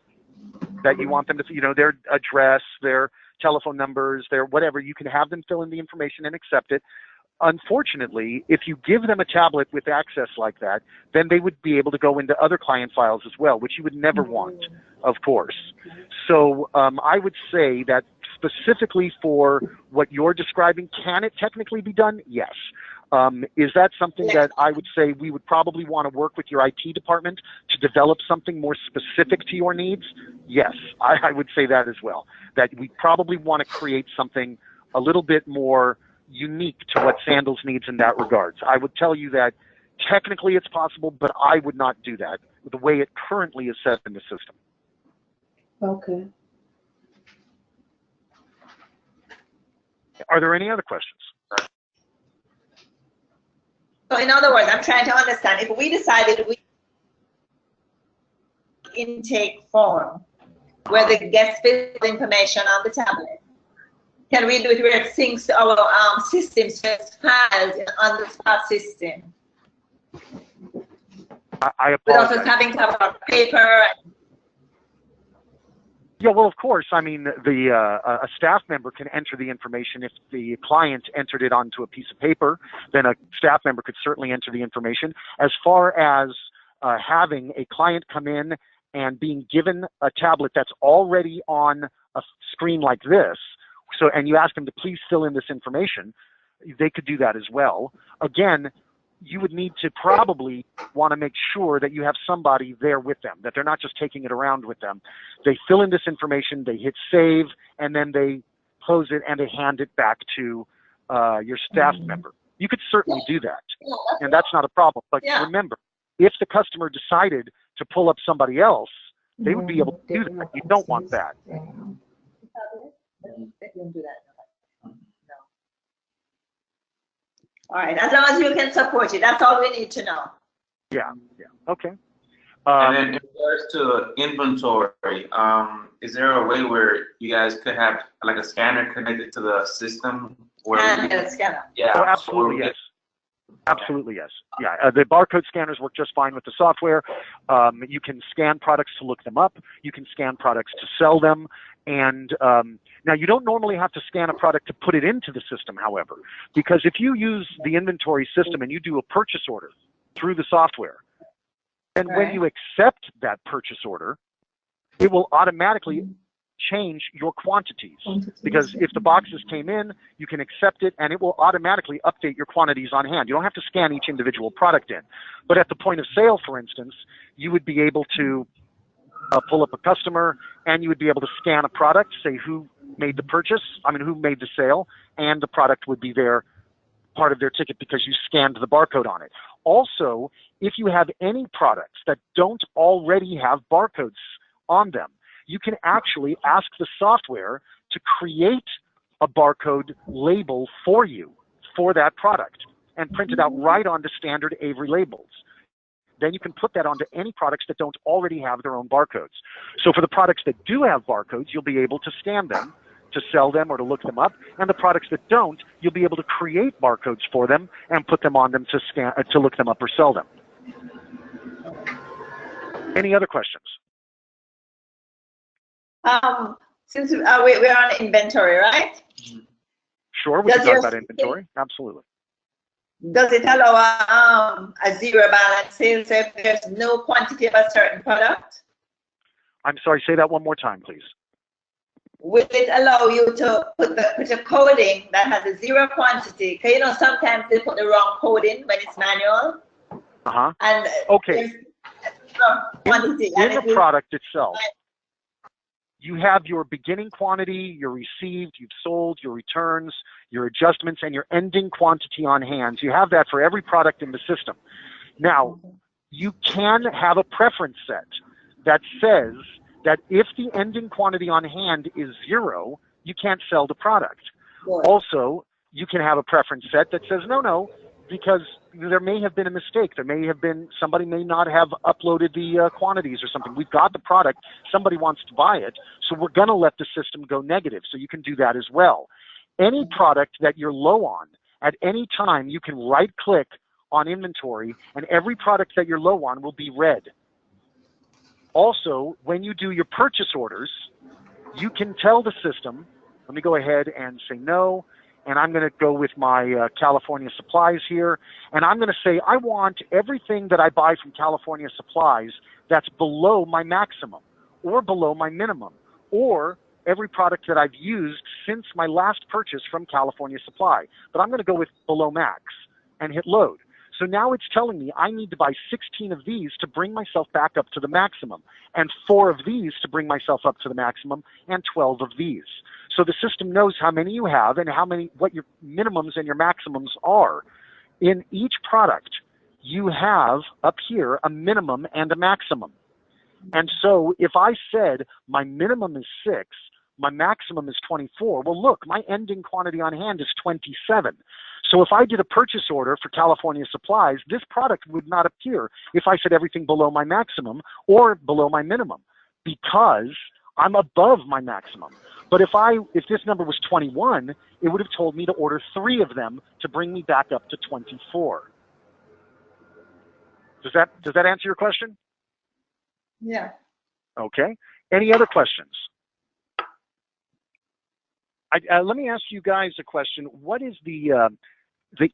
that you want them to, their address, their telephone numbers, their whatever. You can have them fill in the information and accept it. Unfortunately, if you give them a tablet with access like that, then they would be able to go into other client files as well, which you would never want, of course. So I would say that specifically for what you're describing, can it technically be done? Yes. Is that something that I would say we would probably want to work with your IT department to develop something more specific to your needs? Yes, I would say that as well, that we probably want to create something a little bit more unique to what Sandals needs in that regards. I would tell you that technically it's possible, but I would not do that the way it currently is set in the system. Okay. Are there any other questions? So in other words, I'm trying to understand, if we decided we intake form where the guest fills information on the tablet, can we do it where it syncs to our systems, just files on the SPA system? I apologize. Without us having to have our paper. Yeah, well, of course. I mean, a staff member can enter the information. If the client entered it onto a piece of paper, then a staff member could certainly enter the information. As far as having a client come in and being given a tablet that's already on a screen like this, and you ask them to please fill in this information, they could do that as well. Again, you would need to probably want to make sure that you have somebody there with them, that they're not just taking it around with them. They fill in this information, they hit save, and then they close it and they hand it back to your staff member. You could certainly do that, and that's not a problem. But remember, if the customer decided to pull up somebody else, they would be able to do that. You don't want that. All right, as long as you can support it, that's all we need to know. Yeah, okay. And then in regards to inventory, is there a way where you guys could have like a scanner connected to the system? Scanner. Yeah, oh, absolutely, yes. Absolutely, yes. Yeah, the barcode scanners work just fine with the software. You can scan products to look them up. You can scan products to sell them. And now you don't normally have to scan a product to put it into the system, however, because if you use the inventory system and you do a purchase order through the software, and when you accept that purchase order, it will automatically change your quantities, because if the boxes came in, you can accept it and it will automatically update your quantities on hand. You don't have to scan each individual product in. But at the point of sale, for instance, you would be able to pull up a customer and you would be able to scan a product, say who made the purchase, who made the sale, and the product would be there, part of their ticket, because you scanned the barcode on it. Also, if you have any products that don't already have barcodes on them, you can actually ask the software to create a barcode label for you for that product and print it out right onto standard Avery labels. Then you can put that onto any products that don't already have their own barcodes. So for the products that do have barcodes, you'll be able to scan them to sell them or to look them up. And the products that don't, you'll be able to create barcodes for them and put them on them to scan, to look them up or sell them. Any other questions? Since we're on inventory, right? Sure, we can talk about inventory. Absolutely. Does it allow a zero balance sales if there's no quantity of a certain product? I'm sorry, say that one more time, please. Will it allow you to put a coding that has a zero quantity? Because sometimes they put the wrong coding when it's manual. And okay. Quantity. In the product itself, you have your beginning quantity, your received, you've sold, your returns, your adjustments, and your ending quantity on hand. You have that for every product in the system. Now, you can have a preference set that says that if the ending quantity on hand is 0, you can't sell the product. Right. Also, you can have a preference set that says, no, because there may have been a mistake. There may have been, somebody may not have uploaded the quantities or something. We've got the product, somebody wants to buy it, so we're going to let the system go negative. So you can do that as well. Any product that you're low on, at any time, you can right-click on inventory, and every product that you're low on will be red. Also, when you do your purchase orders, you can tell the system, let me go ahead and say no, and I'm going to go with my California Supplies here, and I'm going to say I want everything that I buy from California Supplies that's below my maximum or below my minimum, or every product that I've used since my last purchase from California Supply. But I'm going to go with below max and hit load. So now it's telling me I need to buy 16 of these to bring myself back up to the maximum, and 4 of these to bring myself up to the maximum, and 12 of these. So the system knows how many you have and what your minimums and your maximums are. In each product, you have up here a minimum and a maximum. And so if I said my minimum is 6, my maximum is 24. Well, look, my ending quantity on hand is 27. So if I did a purchase order for California Supplies, this product would not appear if I said everything below my maximum or below my minimum, because I'm above my maximum. But if this number was 21, it would have told me to order 3 of them to bring me back up to 24. Does that answer your question? Yeah. Okay. Any other questions? Let me ask you guys a question. What is the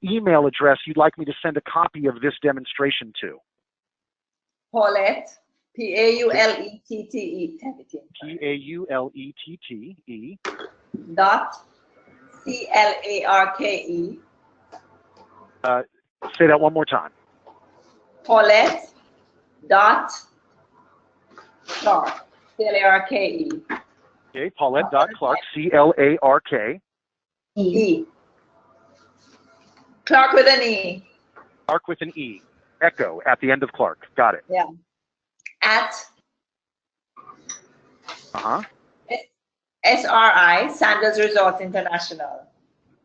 email address you'd like me to send a copy of this demonstration to? Paulette, P-A-U-L-E-T-T-E. P-A-U-L-E-T-T-E. Dot C-L-A-R-K-E. Say that one more time. Paulette dot Clark, C-L-A-R-K-E. Okay, Paulette.Clark, C-L-A-R-K. E. Clark with an E. Clark with an E. Echo at the end of Clark. Got it. Yeah. At SRI, Sandals Resorts International.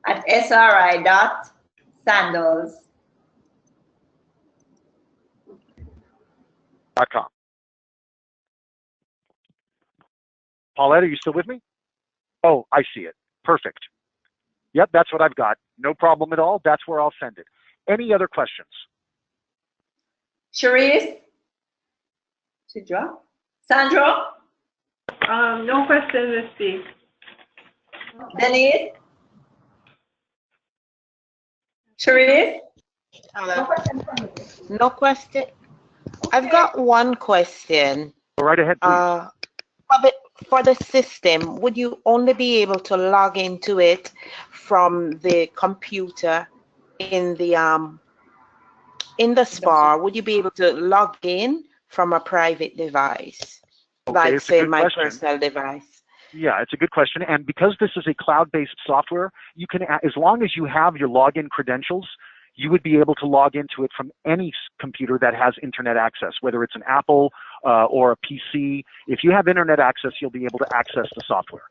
At SRI.sandals.com. Paulette, are you still with me? Oh, I see it. Perfect. Yep, that's what I've got. No problem at all. That's where I'll send it. Any other questions? Cherise? She dropped? Sandro? No questions, Ms. B. Denise? Cherise? Hello. No question. I've got one question. Go right ahead, please. For the system, would you only be able to log into it from the computer in the spa? Would you be able to log in from a private device, Okay, like it's a say good my question. personal device? Yeah, it's a good question. And because this is a cloud-based software, you can, as long as you have your login credentials, you would be able to log into it from any computer that has internet access, whether it's an Apple or a PC. If you have internet access, you'll be able to access the software.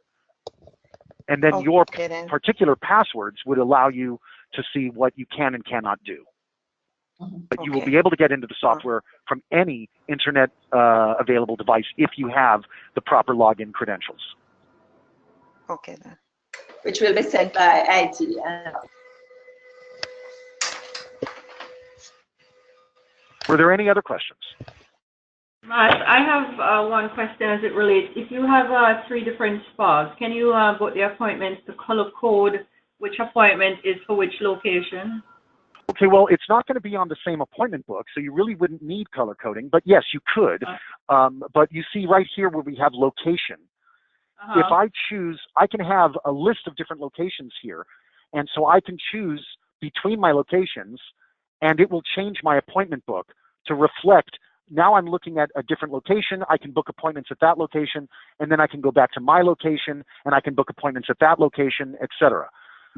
And then your particular passwords would allow you to see what you can and cannot do. But you will be able to get into the software from any internet available device if you have the proper login credentials. Okay, then. Which will be sent by IT. Were there any other questions? Matt, I have one question as it relates. If you have 3 different spas, can you book the appointments to color code which appointment is for which location? Okay, well, it's not going to be on the same appointment book, so you really wouldn't need color coding. But yes, you could. But you see right here where we have location. If I choose, I can have a list of different locations here. And so I can choose between my locations, and it will change my appointment book to reflect. Now I'm looking at a different location. I can book appointments at that location, and then I can go back to my location, and I can book appointments at that location, etc.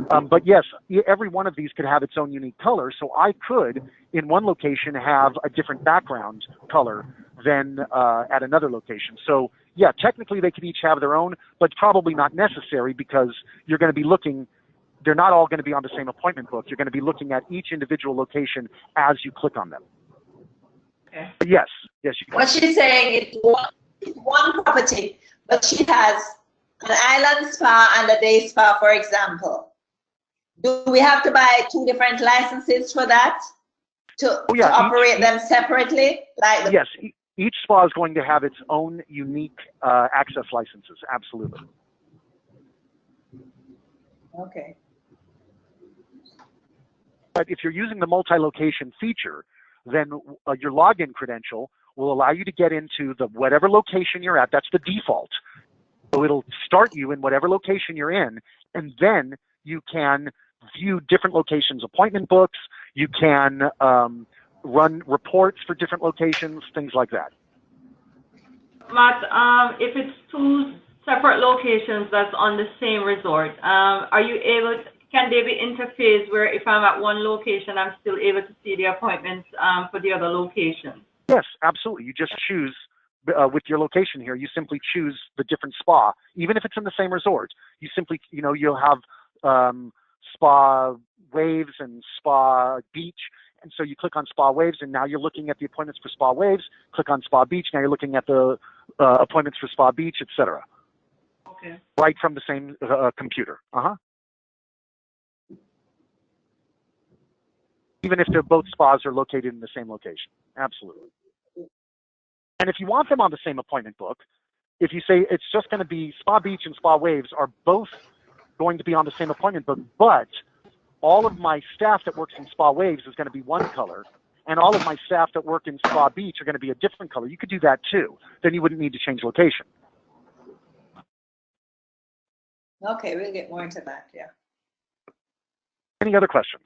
But yes, every one of these could have its own unique color. So I could, in one location, have a different background color than at another location. So yeah, technically they could each have their own, but probably not necessary, because you're going to be looking, they're not all going to be on the same appointment book. You're going to be looking at each individual location as you click on them. Okay. But yes, you can. What she's saying is one property, but she has an island spa and a day spa, for example. Do we have to buy 2 different licenses for that to operate them separately? Like yes, each spa is going to have its own unique access licenses. Absolutely. Okay. But if you're using the multi-location feature, then your login credential will allow you to get into the whatever location you're at. That's the default. So it'll start you in whatever location you're in, and then you can view different locations' appointment books. You can run reports for different locations, things like that. Matt, if it's 2 separate locations that's on the same resort, are you able to, can they be interfaced where if I'm at one location, I'm still able to see the appointments for the other location? Yes, absolutely. You just choose with your location here, you simply choose the different spa, even if it's in the same resort. You simply, you'll have spa waves and spa beach. And so you click on spa waves, and now you're looking at the appointments for spa waves. Click on spa beach. Now you're looking at the appointments for spa beach, etc. Okay. Right from the same computer. Even if they're both spas are located in the same location. Absolutely. And if you want them on the same appointment book, if you say it's just going to be spa beach and spa waves are both going to be on the same appointment book, but all of my staff that works in spa waves is going to be one color, and all of my staff that work in spa beach are going to be a different color. You could do that too. Then you wouldn't need to change location. Okay, we'll get more into that, yeah. Any other questions?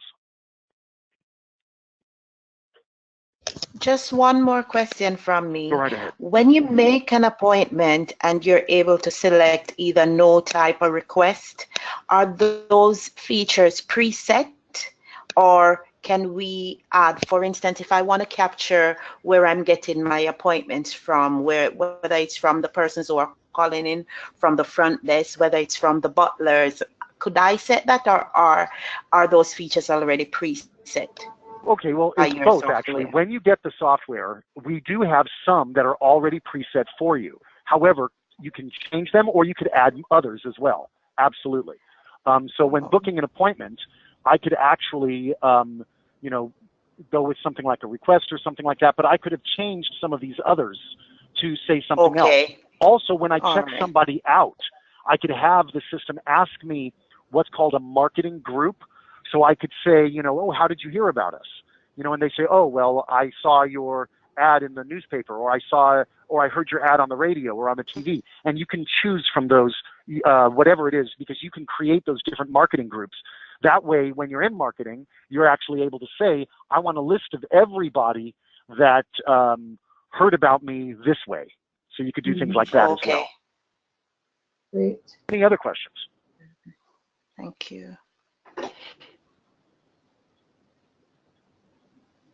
Just one more question from me. Go right ahead. When you make an appointment and you're able to select either no type or request, are those features preset, or can we add, for instance, if I want to capture where I'm getting my appointments from, whether it's from the persons who are calling in from the front desk, whether it's from the butlers, could I set that, or are those features already preset? Okay, well, it's both, actually. When you get the software, we do have some that are already preset for you. However, you can change them, or you could add others as well. Absolutely. So when booking an appointment, I could actually, go with something like a request or something like that, but I could have changed some of these others to say something else. Also, when I check somebody out, I could have the system ask me what's called a marketing group. So I could say, oh, how did you hear about us? And they say, oh, well, I saw your ad in the newspaper, or I heard your ad on the radio or on the TV. And you can choose from those, whatever it is, because you can create those different marketing groups. That way, when you're in marketing, you're actually able to say, I want a list of everybody that heard about me this way. So you could do things like that as well. Great. Any other questions? Thank you.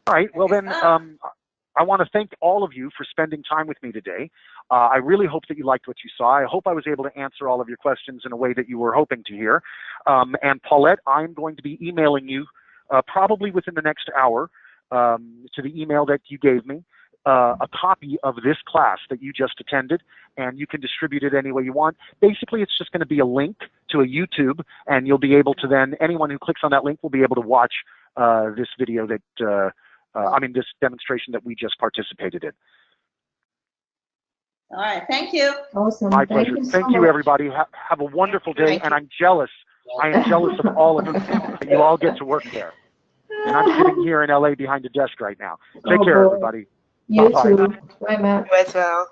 All right, well then, I want to thank all of you for spending time with me today. I really hope that you liked what you saw. I hope I was able to answer all of your questions in a way that you were hoping to hear. And Paulette, I'm going to be emailing you probably within the next hour to the email that you gave me, a copy of this class that you just attended, and you can distribute it any way you want. Basically, it's just going to be a link to a YouTube, and you'll be able to then, anyone who clicks on that link will be able to watch this video that, this demonstration that we just participated in. All right, thank you. Awesome. My pleasure. Thank you, everybody. Have a wonderful day, and I'm jealous. I am jealous of all of you. You all get to work there. And I'm sitting here in LA behind a desk right now. Take care, everybody. You Bye-bye. too. Bye, Matt. You as well.